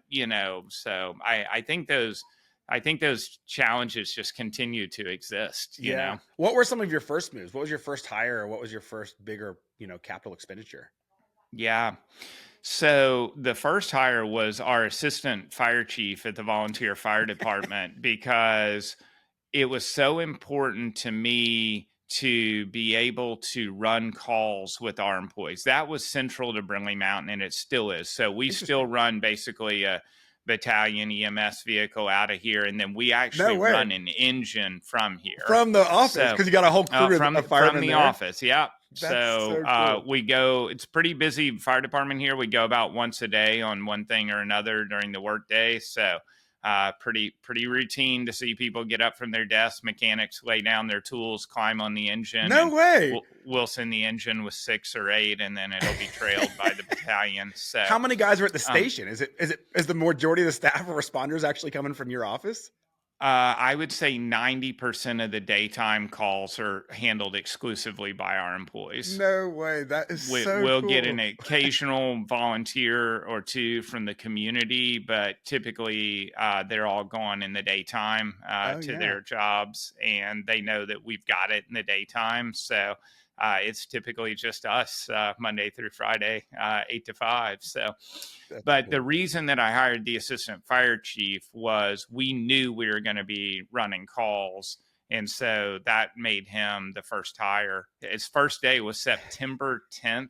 so I think those I think those challenges just continue to exist, you Yeah. know? What were some of your first moves? What was your first hire? Or what was your first bigger, capital expenditure? Yeah. So the first hire was our assistant fire chief at the volunteer fire department because it was so important to me to be able to run calls with our employees. That was central to Brindlee Mountain, and it still is. So we still Interesting. run basically a battalion EMS vehicle out of here, and then we No actually way. run an engine from here. From the office, So because you got a whole crew of from firemen the there. office, yeah. That's So so cool. we go. It's pretty busy fire department here. We go about once a day on one thing or another during the workday. So pretty routine to see people get up from their desks, mechanics lay down their tools, climb on the engine, No and way. we'll send the engine with 6 or 8, and then it'll be trailed by the battalion. So How many guys are at the station? Is the majority of the staff or responders actually coming from your office? I would say 90% of the daytime calls are handled exclusively by our employees. No way. That is so We'll cool. get an occasional volunteer or two from the community, but typically they're all gone in the daytime to their jobs, and they know that we've got it in the daytime. So it's typically just us Monday through Friday, 8 to 5. So, but the reason that I hired the assistant fire chief was we knew we were going to be running calls. And so that made him the first hire. His first day was September 10th,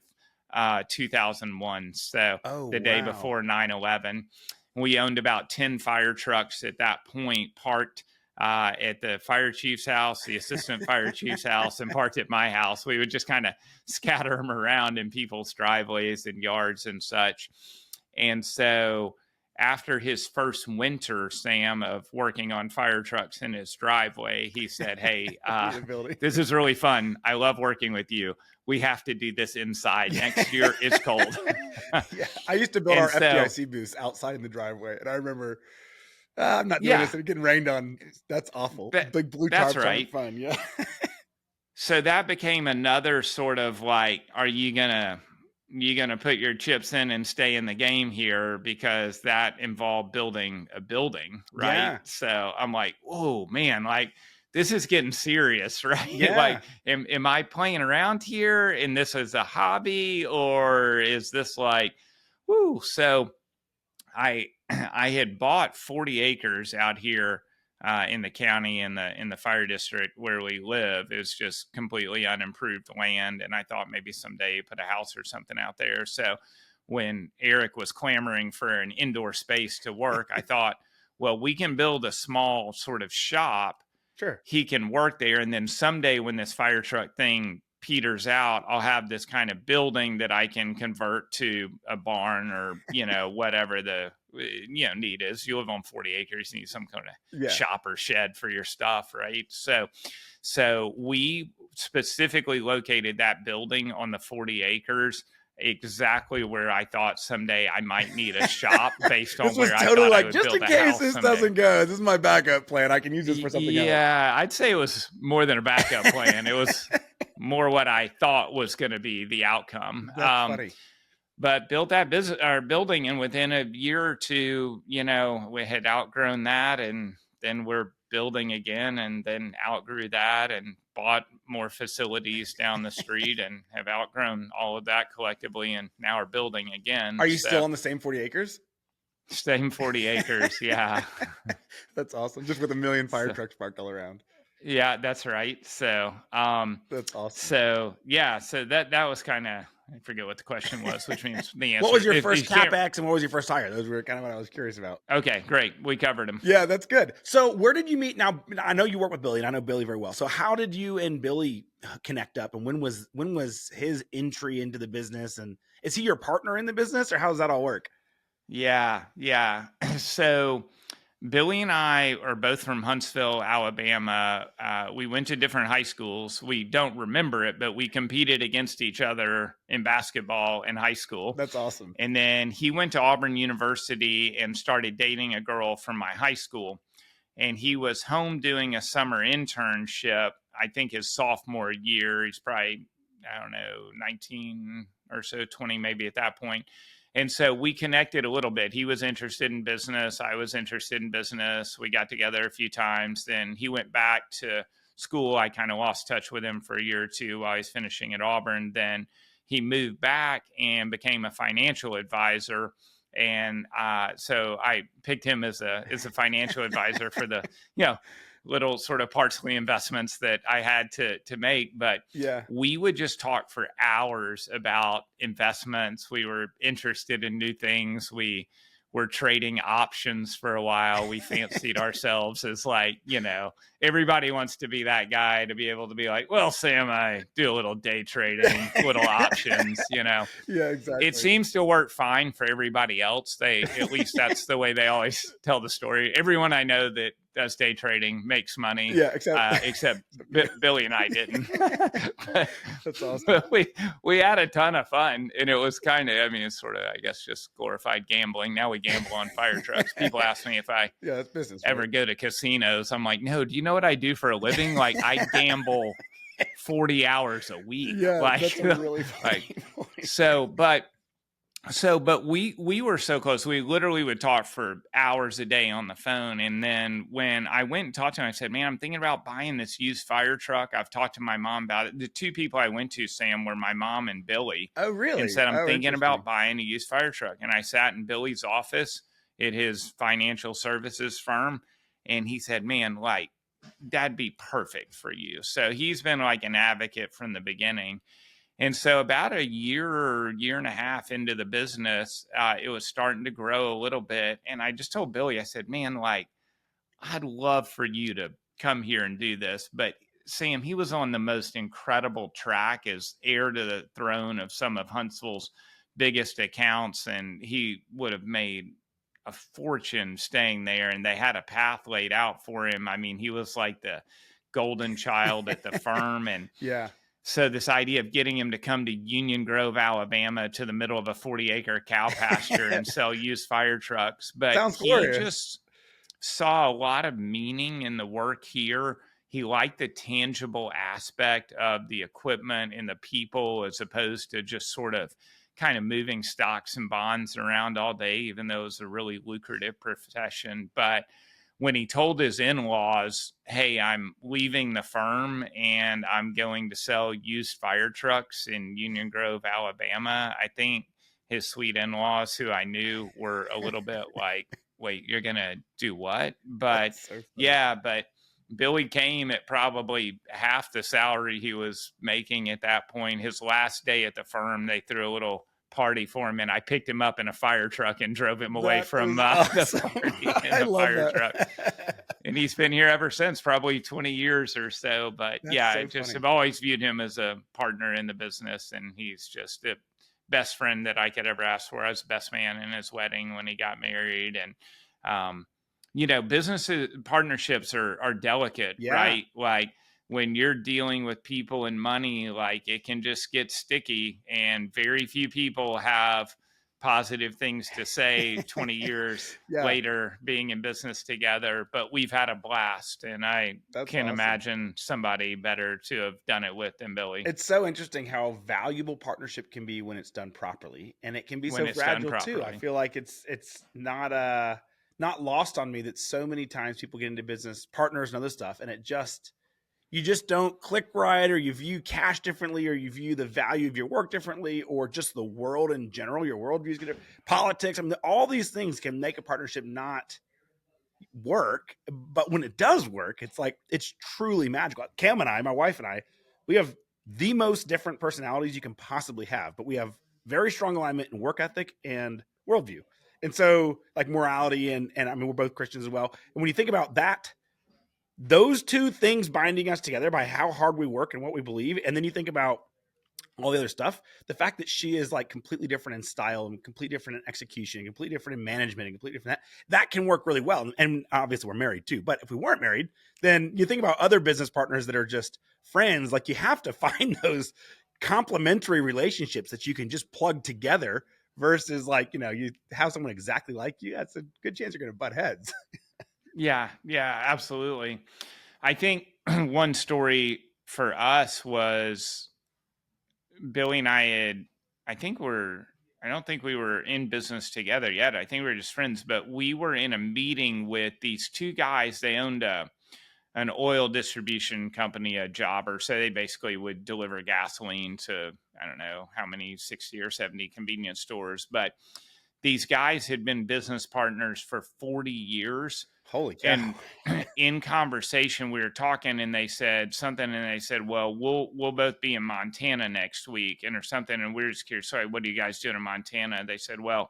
2001. So the day before 9/11. We owned about 10 fire trucks at that point, parked at the fire chief's house, the assistant fire chief's house, and parked at my house. We would just kind of scatter them around in people's driveways and yards and such. And so after his first winter, Sam, of working on fire trucks in his driveway, he said, "Hey, this is really fun. I love working with you. We have to do this inside. Next year, it's cold." Yeah, I used to build our FDIC booths outside in the driveway, and I remember I'm not doing this. And getting rained on. That's awful. Big blue tarps aren't fun. Yeah. So that became another sort of like, are you gonna put your chips in and stay in the game here, because that involved building a building, right? Yeah. So I'm like, oh man, like this is getting serious, right? Yeah. Like, am I playing around here and this is a hobby, or is this like, woo? So I had bought 40 acres out here in the county, in the fire district where we live. It's just completely unimproved land, and I thought maybe someday put a house or something out there. So when Eric was clamoring for an indoor space to work, I thought, well, we can build a small sort of shop. Sure. He can work there, and then someday when this fire truck thing peters out, I'll have this kind of building that I can convert to a barn, or whatever the need is. You live on 40 acres, you need some kind of shop or shed for your stuff, right? So we specifically located that building on the 40 acres exactly where I thought someday I might need a shop, based on where I thought I would just build in a case house this someday. Doesn't go. This is my backup plan. I can use this for something else. Yeah, I'd say it was more than a backup plan. It was more what I thought was going to be the outcome. That's funny. But built that building, and within a year or two, we had outgrown that, and then we're building again, and then outgrew that, and bought more facilities down the street, and have outgrown all of that collectively, and now are building again. Are you still on the same 40 acres? Same 40 acres, yeah. That's awesome. Just with a million fire trucks parked all around. Yeah, that's right. So that's awesome. So yeah, so that was kind of, I forget what the question was, which means the answer. What was your first CapEx and what was your first hire? Those were kind of what I was curious about. Okay, great. We covered them. Yeah, that's good. So where did you meet? Now, I know you work with Billy, and I know Billy very well. So how did you and Billy connect up, and when was his entry into the business, and is he your partner in the business, or how does that all work? Yeah. So Billy and I are both from Huntsville, Alabama. We went to different high schools. We don't remember it, but we competed against each other in basketball in high school. That's awesome. And then he went to Auburn University and started dating a girl from my high school. And he was home doing a summer internship, I think his sophomore year. He's probably, 19 or so, 20 maybe at that point. And so we connected a little bit. He was interested in business. I was interested in business. We got together a few times. Then he went back to school. I kind of lost touch with him for a year or two while he's finishing at Auburn. Then he moved back and became a financial advisor. And so I picked him as a financial advisor for the, little sort of parsley investments that I had to make. But we would just talk for hours about investments. We were interested in new things. We were trading options for a while. We fancied ourselves as like, everybody wants to be that guy to be able to be like, well, Sam, I do a little day trading, little options, Yeah, exactly. It seems to work fine for everybody else. At least that's the way they always tell the story. Everyone I know that does day trading makes money. Yeah, except Billy and I didn't. That's awesome. But we had a ton of fun, and it was kind of, it's sort of, I guess, just glorified gambling. Now we gamble on fire trucks. People ask me if I that's business, ever go to casinos. I'm like, no, do you know what I do for a living? Like, I gamble 40 hours a week. Yeah, like, that's a really funny point. But we were so close. We literally would talk for hours a day on the phone. And then when I went and talked to him, I said, man, I'm thinking about buying this used fire truck. I've talked to my mom about it. The two people I went to, Sam, were my mom and Billy. Oh, really? And said, I'm thinking about buying a used fire truck. And I sat in Billy's office at his financial services firm. And he said, man, like, that'd be perfect for you. So he's been like an advocate from the beginning. And so about a year and a half into the business, it was starting to grow a little bit. And I just told Billy, I said, man, like, I'd love for you to come here and do this. But Sam, he was on the most incredible track as heir to the throne of some of Huntsville's biggest accounts. And he would have made a fortune staying there. And they had a path laid out for him. I mean, he was like the golden child at the firm. And so this idea of getting him to come to Union Grove, Alabama, to the middle of a 40-acre cow pasture and sell used fire trucks. But he just saw a lot of meaning in the work here. He liked the tangible aspect of the equipment and the people, as opposed to just sort of kind of moving stocks and bonds around all day, even though it was a really lucrative profession. But when he told his in-laws, hey, I'm leaving the firm and I'm going to sell used fire trucks in Union Grove, Alabama, I think his sweet in-laws, who I knew, were a little bit like, wait, you're going to do what? But but Billy came at probably half the salary he was making at that point. His last day at the firm, they threw a little party for him, and I picked him up in a fire truck and drove him away from the party in the fire truck. And he's been here ever since, probably 20 years or so. But I've always viewed him as a partner in the business, and he's just the best friend that I could ever ask for. I was the best man in his wedding when he got married. And business partnerships are delicate, right? Like, when you're dealing with people and money, like, it can just get sticky, and very few people have positive things to say 20 years later being in business together. But we've had a blast, and I can't imagine somebody better to have done it with than Billy. It's so interesting how valuable partnership can be when it's done properly, and it can be so fragile too. I feel like it's not lost on me that so many times people get into business partners and other stuff, and you just don't click right, or you view cash differently, or you view the value of your work differently, or just the world in general, your worldview is different. Politics. I mean, all these things can make a partnership not work, but when it does work, it's truly magical. Cam and I, my wife and I, we have the most different personalities you can possibly have, but we have very strong alignment in work ethic and worldview. And so, like, morality and I mean, we're both Christians as well. And when you think about that, those two things binding us together by how hard we work and what we believe, and then you think about all the other stuff, the fact that she is like completely different in style and completely different in execution, completely different in management, and completely different that can work really well. And obviously we're married too, but if we weren't married, then you think about other business partners that are just friends. Like, you have to find those complementary relationships that you can just plug together, versus like, you have someone exactly like you. That's a good chance you're going to butt heads. Yeah, absolutely. I think one story for us was Billy and I I don't think we were in business together yet. I think we were just friends, but we were in a meeting with these two guys. They owned an oil distribution company, a jobber. So they basically would deliver gasoline to, I don't know how many, 60 or 70 convenience stores. But these guys had been business partners for 40 years. Holy cow. And in conversation, we were talking and they said something and they said, well, we'll both be in Montana next week and or something. And we were just curious, sorry, what are you guys doing in Montana? And they said, well,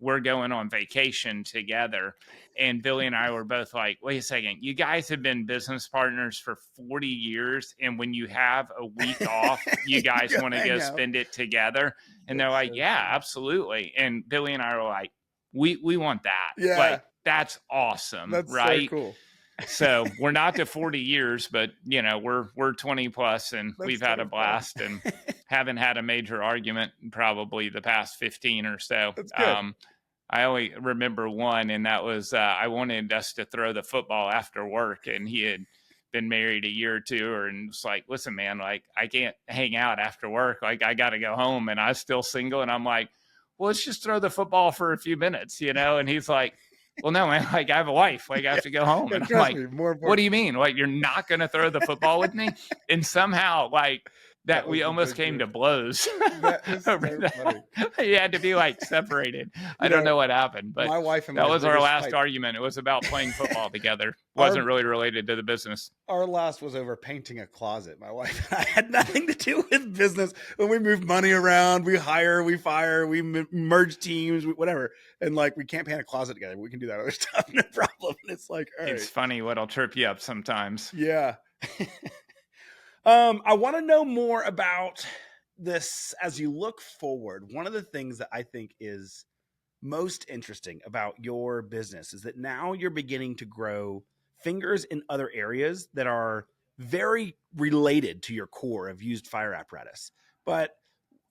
we're going on vacation together. And Billy and I were both like, wait a second, you guys have been business partners for 40 years. And when you have a week off, you guys want to go spend it together. And they're like, yeah, absolutely. And Billy and I were like, we want that. Yeah. Like, that's awesome. That's right. So cool. So we're not to 40 years, but you know, we're 20 plus and we've had a blast and haven't had a major argument in probably the past 15 or so. That's good. I only remember one, and that was I wanted us to throw the football after work, and he had been married a year or two, and it's like, listen, man, like I can't hang out after work. Like I got to go home, and I was still single, and I'm like, well, let's just throw the football for a few minutes, you know? And he's like, well, no, man, like I have a wife, like I have to go home. And I'm like, what do you mean? Like, you're not going to throw the football with me? And somehow like that we almost came to blows. That is so funny. You had to be like separated. I don't know what happened, but my wife and that was our last argument. It was about playing football together. Wasn't really related to the business. Our last was over painting a closet. My wife and I had nothing to do with business. When we move money around, we hire, we fire, we merge teams, whatever. And like, we can't paint a closet together. We can do that other stuff. No problem. And it's like, all right. It's funny what'll trip you up sometimes. Yeah. I want to know more about this as you look forward. One of the things that I think is most interesting about your business is that now you're beginning to grow fingers in other areas that are very related to your core of used fire apparatus. But,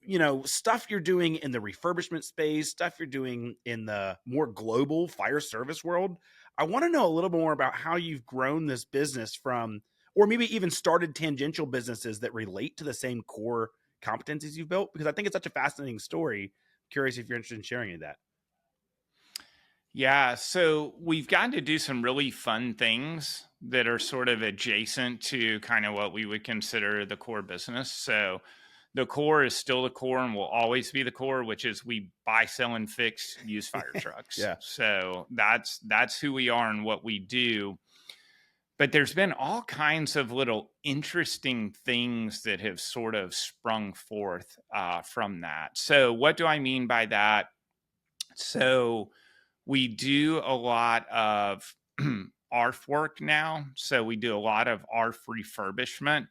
you know, stuff you're doing in the refurbishment space, stuff you're doing in the more global fire service world. I want to know a little more about how you've grown this business from, or maybe even started tangential businesses that relate to the same core competencies you've built, because I think it's such a fascinating story. Curious if you're interested in sharing any of that. Yeah, so we've gotten to do some really fun things that are sort of adjacent to kind of what we would consider the core business. So the core is still the core and will always be the core, which is we buy, sell, and fix used fire trucks. Yeah. So that's who we are and what we do. But there's been all kinds of little interesting things that have sort of sprung forth from that. So what do I mean by that? So we do a lot of ARF work now. So we do a lot of ARF refurbishment,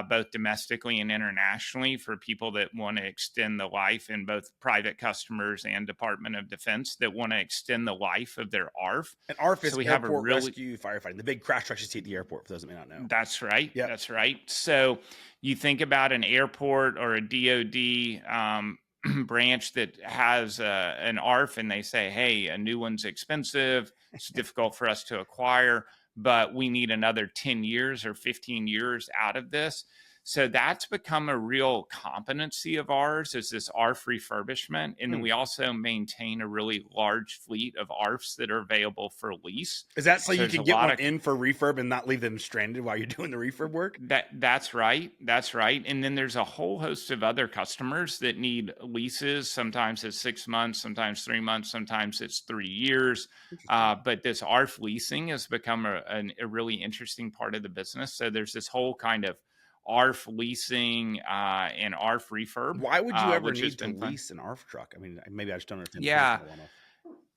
both domestically and internationally, for people that want to extend the life, in both private customers and Department of Defense that want to extend the life of their ARF. And ARF is airport rescue firefighting, the big crash trucks you see at the airport, for those that may not know. That's right. Yep. That's right. So you think about an airport or a DOD branch that has an ARF, and they say, hey, a new one's expensive. It's difficult for us to acquire, but we need another 10 years or 15 years out of this. So that's become a real competency of ours, is this ARF refurbishment. And then we also maintain a really large fleet of ARFs that are available for lease. Is that so you can get one in for refurb and not leave them stranded while you're doing the refurb work? That's right. That's right. And then there's a whole host of other customers that need leases. Sometimes it's 6 months, sometimes 3 months, sometimes it's 3 years. But this ARF leasing has become a really interesting part of the business. So there's this whole kind of ARF leasing and ARF refurb. Why would you ever need to lease an ARF truck? I mean, maybe I just don't understand. Yeah,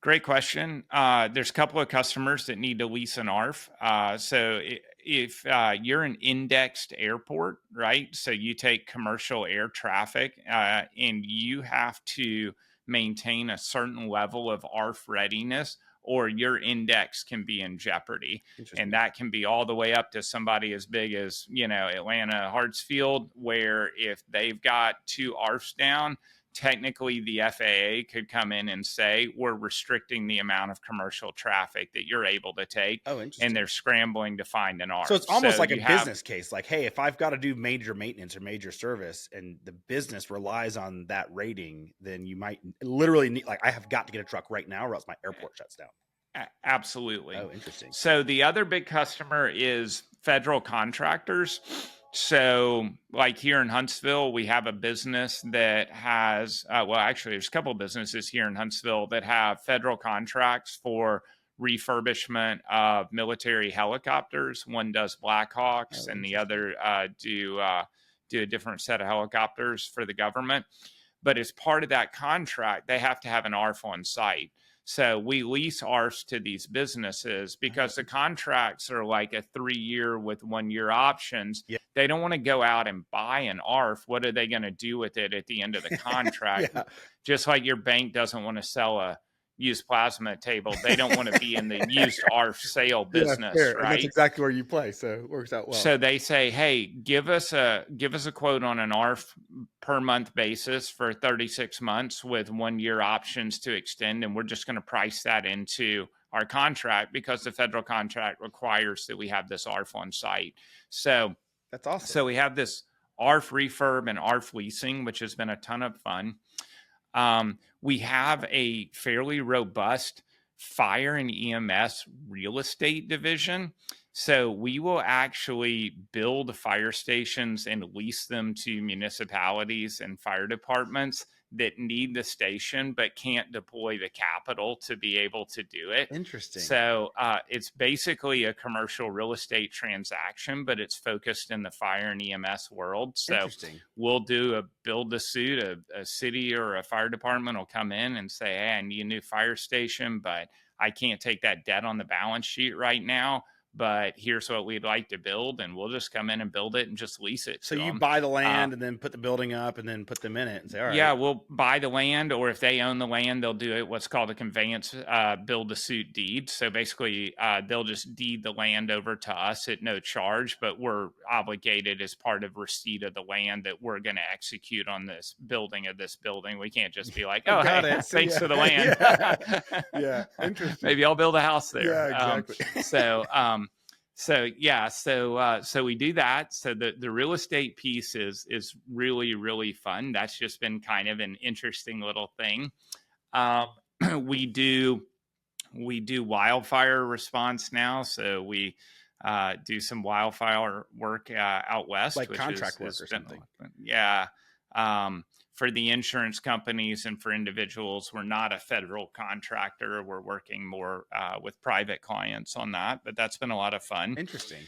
great question. There's a couple of customers that need to lease an ARF. So if you're an indexed airport, right? So you take commercial air traffic and you have to maintain a certain level of ARF readiness, or your index can be in jeopardy. And that can be all the way up to somebody as big as, you know, Atlanta Hartsfield, where if they've got 2 ARFs down, technically the FAA could come in and say, we're restricting the amount of commercial traffic that you're able to take. Oh, And interesting. they're scrambling to find an ARF. So it's almost like a you have- business case. Like, hey, if I've got to do major maintenance or major service and the business relies on that rating, then you might literally need, like, I have got to get a truck right now or else my airport shuts down. Absolutely. Oh, interesting. So the other big customer is federal contractors. So like here in Huntsville, we have a business that has, well, actually there's a couple of businesses here in Huntsville that have federal contracts for refurbishment of military helicopters. One does Blackhawks and the other do a different set of helicopters for the government. But as part of that contract, they have to have an ARF on site. So we lease ARFs to these businesses because the contracts are like a 3-year with 1-year options. Yeah. They don't want to go out and buy an ARF. What are they going to do with it at the end of the contract? Yeah. Just like your bank doesn't want to sell a used plasma table. They don't want to be in the used ARF sale business, fair. right? And that's exactly where you play. So it works out well. So they say, hey, give us a quote on an ARF per month basis for 36 months with 1-year options to extend. And we're just going to price that into our contract because the federal contract requires that we have this ARF on site. So that's awesome. So we have this ARF refurb and ARF leasing, which has been a ton of fun. We have a fairly robust fire and EMS real estate division. So we will actually build fire stations and lease them to municipalities and fire departments that need the station but can't deploy the capital to be able to do it. Interesting. So it's basically a commercial real estate transaction, but it's focused in the fire and EMS world. So we'll do a build to suit. A city or a fire department will come in and say, hey, I need a new fire station, but I can't take that debt on the balance sheet right now. But here's what we'd like to build, and we'll just come in and build it and just lease it. So you buy the land and then put the building up and then put them in it and say, all right. Yeah, we'll buy the land, or if they own the land, they'll do it what's called a conveyance build to suit deed. So basically, they'll just deed the land over to us at no charge, but we're obligated as part of receipt of the land that we're going to execute on this building of this building. We can't just be like, oh, hey, thanks for the land. Yeah, interesting. Maybe I'll build a house there. Yeah, exactly. So we do that. So the real estate piece is really, really fun. That's just been kind of an interesting little thing. We do wildfire response now. So we do some wildfire work out west, like contract work or something. Yeah. For the insurance companies and for individuals, we're not a federal contractor. We're working more with private clients on that, but that's been a lot of fun. Interesting.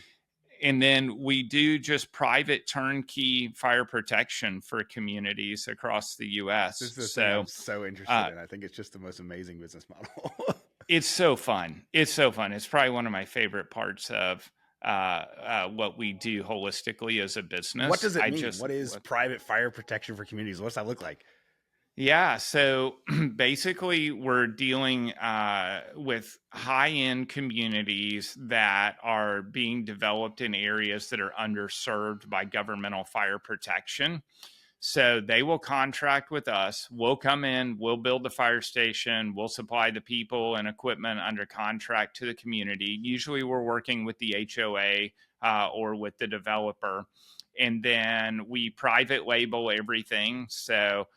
And then we do just private turnkey fire protection for communities across the U.S. This is I'm so interested in. I think it's just the most amazing business model. It's so fun. It's probably one of my favorite parts of what we do holistically as a business. What does it mean? What is private fire protection for communities? What's that look like? Yeah, so basically we're dealing with high-end communities that are being developed in areas that are underserved by governmental fire protection. So they will contract with us. We'll come in, we'll build the fire station, we'll supply the people and equipment under contract to the community. Usually we're working with the HOA or with the developer. And then we private label everything. So,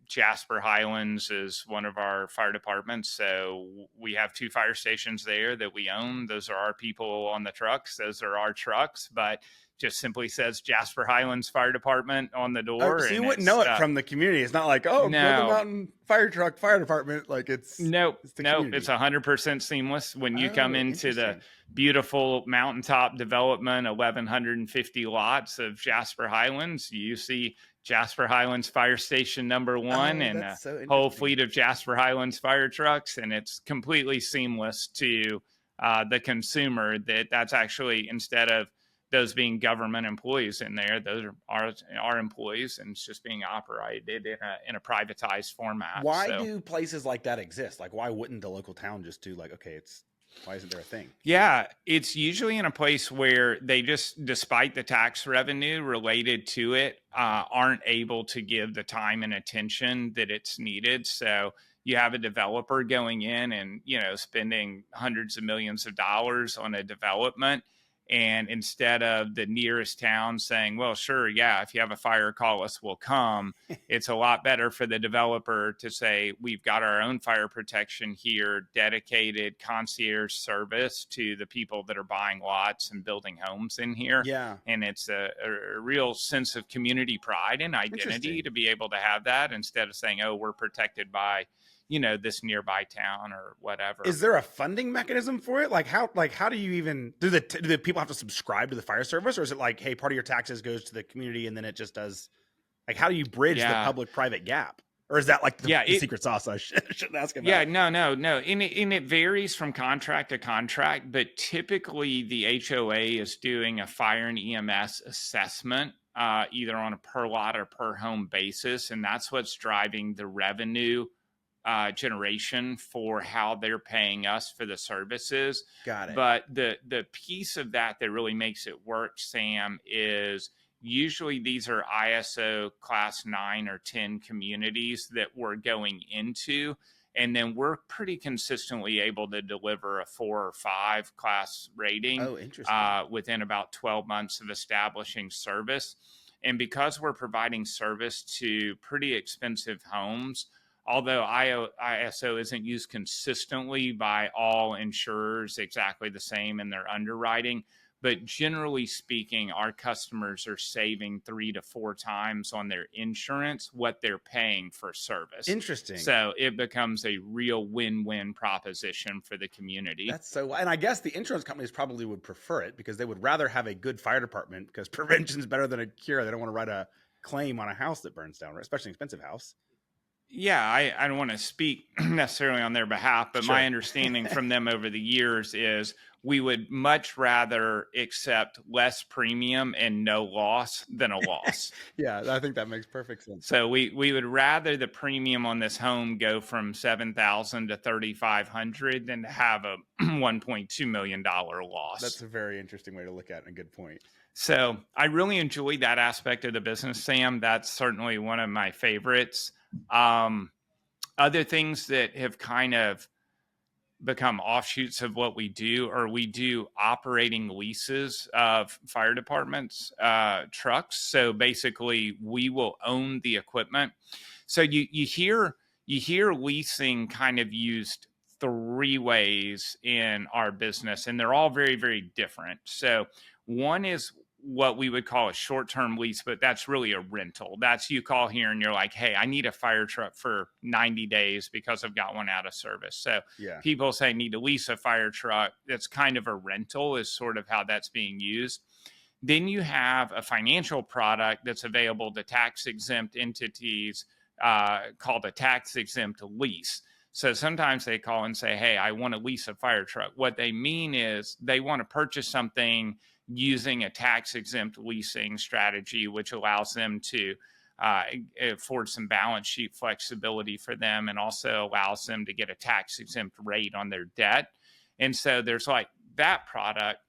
Jasper Highlands is one of our fire departments. So we have 2 fire stations there that we own. Those are our people on the trucks. Those are our trucks, but just simply says Jasper Highlands Fire Department on the door. So you wouldn't know it from the community. It's not like, Golden Mountain Fire Truck Fire Department. Like it's it's 100% seamless. When you come into the beautiful mountaintop development, 1,150 lots of Jasper Highlands, you see Jasper Highlands Fire Station number 1 and a whole fleet of Jasper Highlands fire trucks. And it's completely seamless to the consumer that's actually, instead of those being government employees in there, those are our employees, and it's just being operated in a privatized format. Why do places like that exist? Like, why wouldn't the local town just do like, okay, it's Why isn't there a thing? Yeah, it's usually in a place where they just, despite the tax revenue related to it, aren't able to give the time and attention that it's needed. So you have a developer going in and, spending hundreds of millions of dollars on a development. And instead of the nearest town saying, well, sure, yeah, if you have a fire, call us, we'll come. It's a lot better for the developer to say, we've got our own fire protection here, dedicated concierge service to the people that are buying lots and building homes in here. Yeah. And it's a real sense of community pride and identity to be able to have that, instead of saying, oh, we're protected by, this nearby town or whatever. Is there a funding mechanism for it? How do you even, do the people have to subscribe to the fire service, or is it like, hey, part of your taxes goes to the community and then it just does, how do you bridge the public-private gap? Or is that like the secret sauce I shouldn't ask about? Yeah, no. And it varies from contract to contract, but typically the HOA is doing a fire and EMS assessment, either on a per lot or per home basis. And that's what's driving the revenue generation for how they're paying us for the services. Got it. But the piece of that really makes it work, Sam, is usually these are ISO class 9 or 10 communities that we're going into. And then we're pretty consistently able to deliver a 4 or 5 class rating. Oh, interesting. Within about 12 months of establishing service. And because we're providing service to pretty expensive homes, although ISO isn't used consistently by all insurers exactly the same in their underwriting, but generally speaking, our customers are saving 3 to 4 times on their insurance what they're paying for service. Interesting. So it becomes a real win-win proposition for the community. And I guess the insurance companies probably would prefer it because they would rather have a good fire department, because prevention is better than a cure. They don't want to write a claim on a house that burns down, especially an expensive house. Yeah, I don't want to speak necessarily on their behalf, but my understanding from them over the years is we would much rather accept less premium and no loss than a loss. Yeah, I think that makes perfect sense. So we would rather the premium on this home go from $7,000 to $3,500 than to have a $1.2 million loss. That's a very interesting way to look at it, and a good point. So I really enjoyed that aspect of the business, Sam. That's certainly one of my favorites. Other things that have kind of become offshoots of what we do, or we do operating leases of fire departments, trucks. So basically we will own the equipment. So you hear leasing kind of used 3 ways in our business, and they're all very, very different. So one is what we would call a short-term lease, but that's really a rental. That's you call here and you're like, hey, I need a fire truck for 90 days because I've got one out of service. So people say need to lease a fire truck. That's kind of a rental, is sort of how that's being used. Then you have a financial product that's available to tax-exempt entities called a tax-exempt lease. So sometimes they call and say, hey, I want to lease a fire truck. What they mean is they want to purchase something using a tax-exempt leasing strategy, which allows them to afford some balance sheet flexibility for them, and also allows them to get a tax-exempt rate on their debt. And so there's like that product.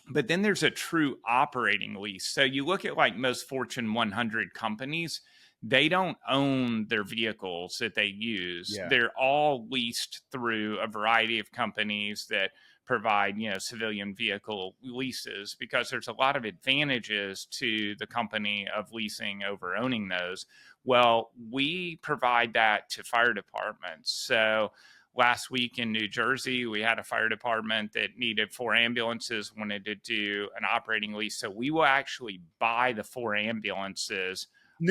But then there's a true operating lease. So you look at like most Fortune 100 companies, they don't own their vehicles that they use. They're all leased through a variety of companies that provide, civilian vehicle leases, because there's a lot of advantages to the company of leasing over owning those. Well, we provide that to fire departments. So last week in New Jersey, we had a fire department that needed 4 ambulances, wanted to do an operating lease. So we will actually buy the 4 ambulances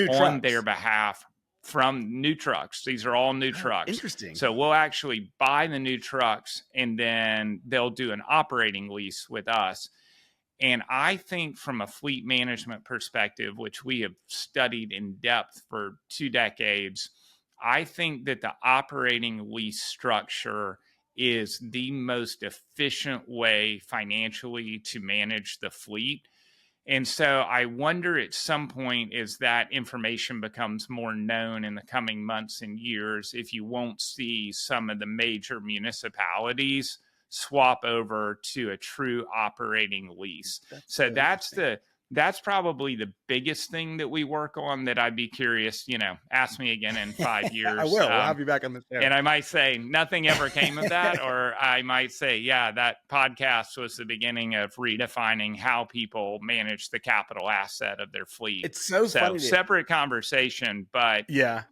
on their behalf from new trucks. These are all new trucks. Interesting. So we'll actually buy the new trucks, and then they'll do an operating lease with us. And I think from a fleet management perspective, which we have studied in depth for 2 decades, I think that the operating lease structure is the most efficient way financially to manage the fleet. And so I wonder at some point, as that information becomes more known in the coming months and years, if you won't see some of the major municipalities swap over to a true operating lease. That's So so interesting. that's probably the biggest thing that we work on that I'd be curious, ask me again in 5 years. I will. We'll have you back on the show. And I might say nothing ever came of that, or I might say, yeah, that podcast was the beginning of redefining how people manage the capital asset of their fleet. It's so funny. Separate conversation, but yeah,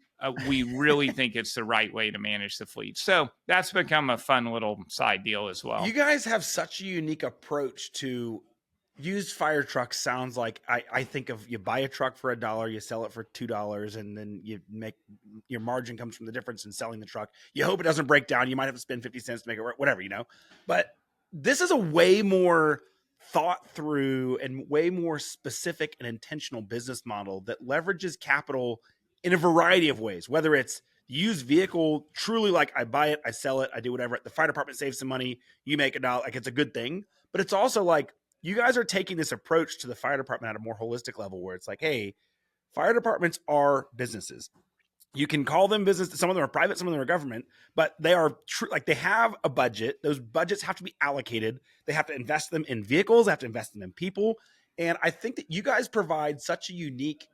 we really think it's the right way to manage the fleet. So that's become a fun little side deal as well. You guys have such a unique approach to used fire trucks. Sounds like I think of, you buy a truck for $1, you sell it for $2, and then you make your margin comes from the difference in selling the truck. You hope it doesn't break down. You might have to spend 50 cents to make it work, whatever, but this is a way more thought through and way more specific and intentional business model that leverages capital in a variety of ways, whether it's used vehicle, truly like I buy it, I sell it, I do whatever. The fire department saves some money, you make $1, like it's a good thing. But it's also like you guys are taking this approach to the fire department at a more holistic level where it's like, hey, fire departments are businesses. You can call them business. Some of them are private, some of them are government, but they are true. Like they have a budget. Those budgets have to be allocated. They have to invest them in vehicles. They have to invest them in people. And I think that you guys provide such a unique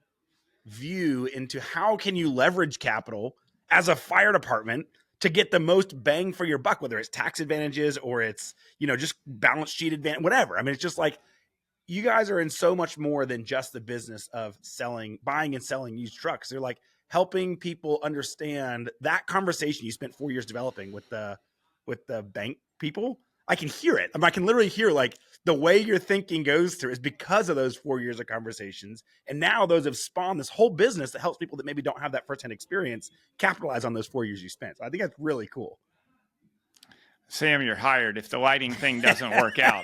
view into how can you leverage capital as a fire department to get the most bang for your buck, whether it's tax advantages or it's, just balance sheet advantage, whatever. I mean, it's just like you guys are in so much more than just the business of buying and selling used trucks. They're like helping people understand that conversation you spent 4 years developing with the bank people. I can hear it. I mean, I can literally hear like the way your thinking goes through is because of those 4 years of conversations. And now those have spawned this whole business that helps people that maybe don't have that firsthand experience capitalize on those 4 years you spent. So I think that's really cool. Sam, you're hired. If the lighting thing doesn't work out,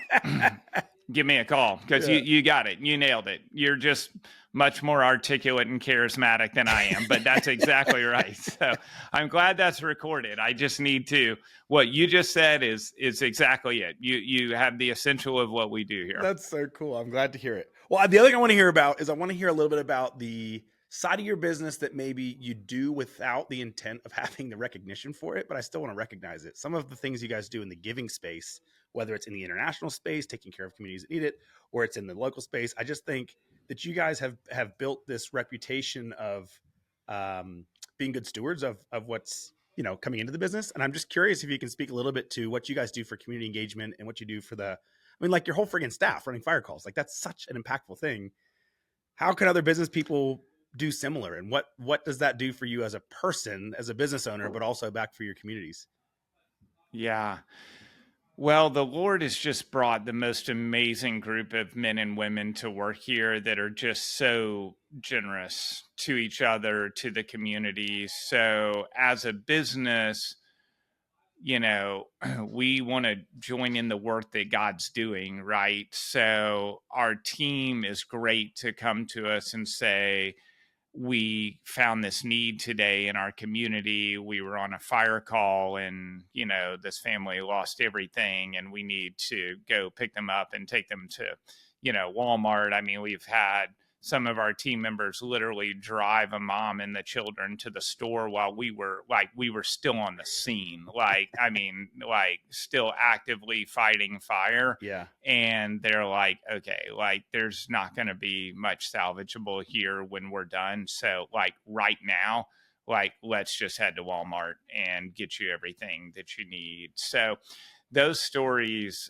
give me a call because you got it. You nailed it. You're just much more articulate and charismatic than I am, but that's exactly right. So I'm glad that's recorded. I just need to, what you just said is exactly it. You have the essential of what we do here. That's so cool. I'm glad to hear it. Well, the other thing I want to hear about is I want to hear a little bit about the side of your business that maybe you do without the intent of having the recognition for it, but I still want to recognize it. Some of the things you guys do in the giving space, whether it's in the international space, taking care of communities that need it, or it's in the local space, I just think that you guys have built this reputation of being good stewards of what's coming into the business. And I'm just curious if you can speak a little bit to what you guys do for community engagement and what you do for like your whole friggin' staff running fire calls. Like that's such an impactful thing. How can other business people do similar? And what does that do for you as a person, as a business owner, but also back for your communities? Yeah. Well, the Lord has just brought the most amazing group of men and women to work here that are just so generous to each other, to the community. So as a business, we want to join in the work that God's doing, right? So our team is great to come to us and say, we found this need today in our community. We were on a fire call and, this family lost everything and we need to go pick them up and take them to, Walmart. I mean, we've had some of our team members literally drive a mom and the children to the store while we were still on the scene. Still actively fighting fire. Yeah. And they're like, okay, there's not going to be much salvageable here when we're done. So right now, let's just head to Walmart and get you everything that you need. So those stories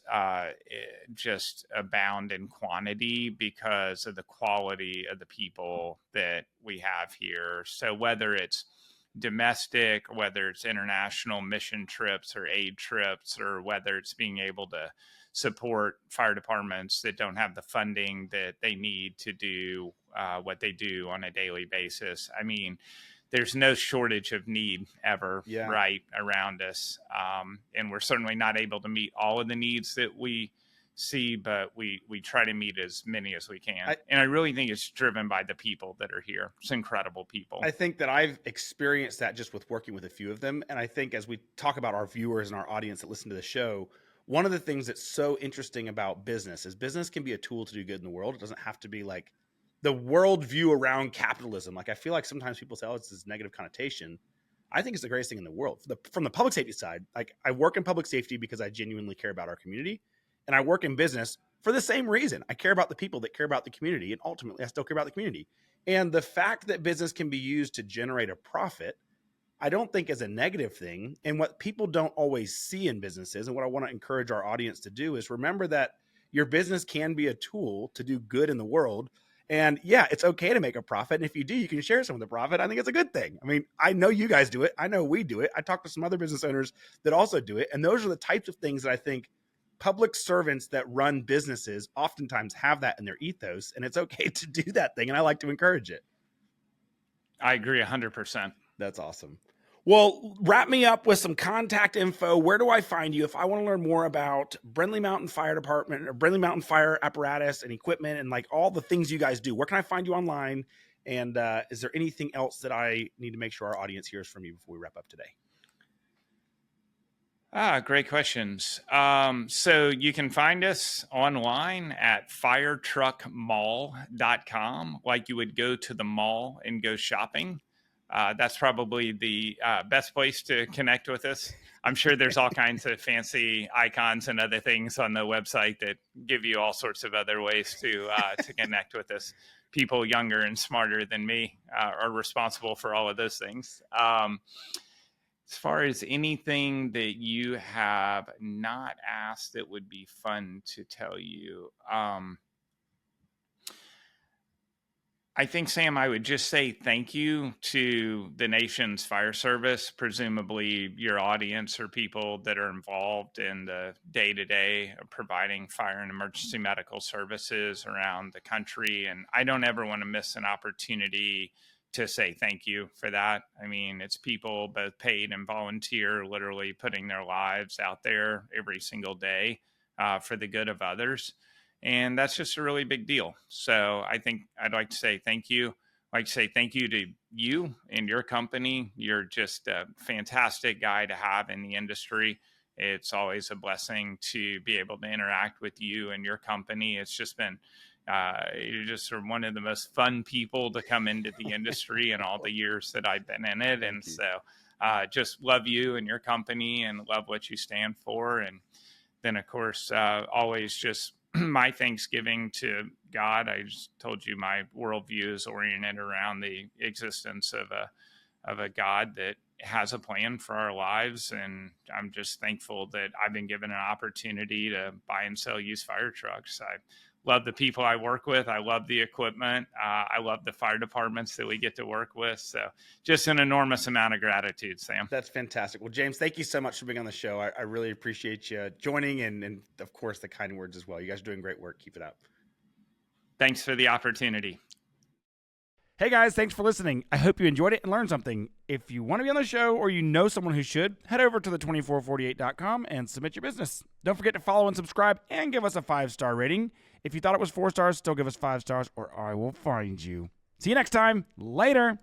just abound in quantity because of the quality of the people that we have here. So whether it's domestic, whether it's international mission trips or aid trips, or whether it's being able to support fire departments that don't have the funding that they need to do what they do on a daily basis. I mean, there's no shortage of need ever right around us. And we're certainly not able to meet all of the needs that we see, but we try to meet as many as we can. And I really think it's driven by the people that are here. It's incredible people. I think that I've experienced that just with working with a few of them. And I think as we talk about our viewers and our audience that listen to the show, one of the things that's so interesting about business is business can be a tool to do good in the world. It doesn't have to be like the worldview around capitalism. Like I feel like sometimes people say, oh, it's this negative connotation. I think it's the greatest thing in the world. From the public safety side, like I work in public safety because I genuinely care about our community, and I work in business for the same reason. I care about the people that care about the community, and ultimately I still care about the community. And the fact that business can be used to generate a profit, I don't think is a negative thing. And what people don't always see in businesses, and what I want to encourage our audience to do, is remember that your business can be a tool to do good in the world. And yeah, it's okay to make a profit. And if you do, you can share some of the profit. I think it's a good thing. I mean, I know you guys do it. I know we do it. I talk to some other business owners that also do it. And those are the types of things that I think public servants that run businesses oftentimes have that in their ethos. And it's okay to do that thing. And I like to encourage it. I agree 100%. That's awesome. Well, wrap me up with some contact info. Where do I find you if I want to learn more about Brindlee Mountain Fire Department or Brindlee Mountain Fire Apparatus and equipment and like all the things you guys do? Where can I find you online? And is there anything else that I need to make sure our audience hears from you before we wrap up today? Great questions. So you can find us online at firetruckmall.com, like you would go to the mall and go shopping. That's probably the best place to connect with us. I'm sure there's all kinds of fancy icons and other things on the website that give you all sorts of other ways to connect with us. People younger and smarter than me are responsible for all of those things. As far as anything that you have not asked that would be fun to tell you, I think, Sam, I would just say thank you to the nation's fire service, presumably your audience or people that are involved in the day-to-day of providing fire and emergency medical services around the country. And I don't ever want to miss an opportunity to say thank you for that. I mean, it's people both paid and volunteer, literally putting their lives out there every single day for the good of others. And that's just a really big deal. So I think I'd like to say thank you. I'd like to say thank you to you and your company. You're just a fantastic guy to have in the industry. It's always a blessing to be able to interact with you and your company. It's just been, you're just one of the most fun people to come into the industry in all the years that I've been in it. And so just love you and your company and love what you stand for. And then, of course, always just my thanksgiving to God. I just told you my worldview is oriented around the existence of a God that has a plan for our lives. And I'm just thankful that I've been given an opportunity to buy and sell used fire trucks. I love the people I work with. I love the equipment. I love the fire departments that we get to work with. So just an enormous amount of gratitude, Sam. That's fantastic. Well, James, thank you so much for being on the show. I really appreciate you joining and of course, the kind words as well. You guys are doing great work. Keep it up. Thanks for the opportunity. Hey guys, thanks for listening. I hope you enjoyed it and learned something. If you want to be on the show or you know someone who should, head over to the2448.com and submit your business. Don't forget to follow and subscribe and give us a 5-star rating. If you thought it was 4 stars, still give us 5 stars or I will find you. See you next time. Later.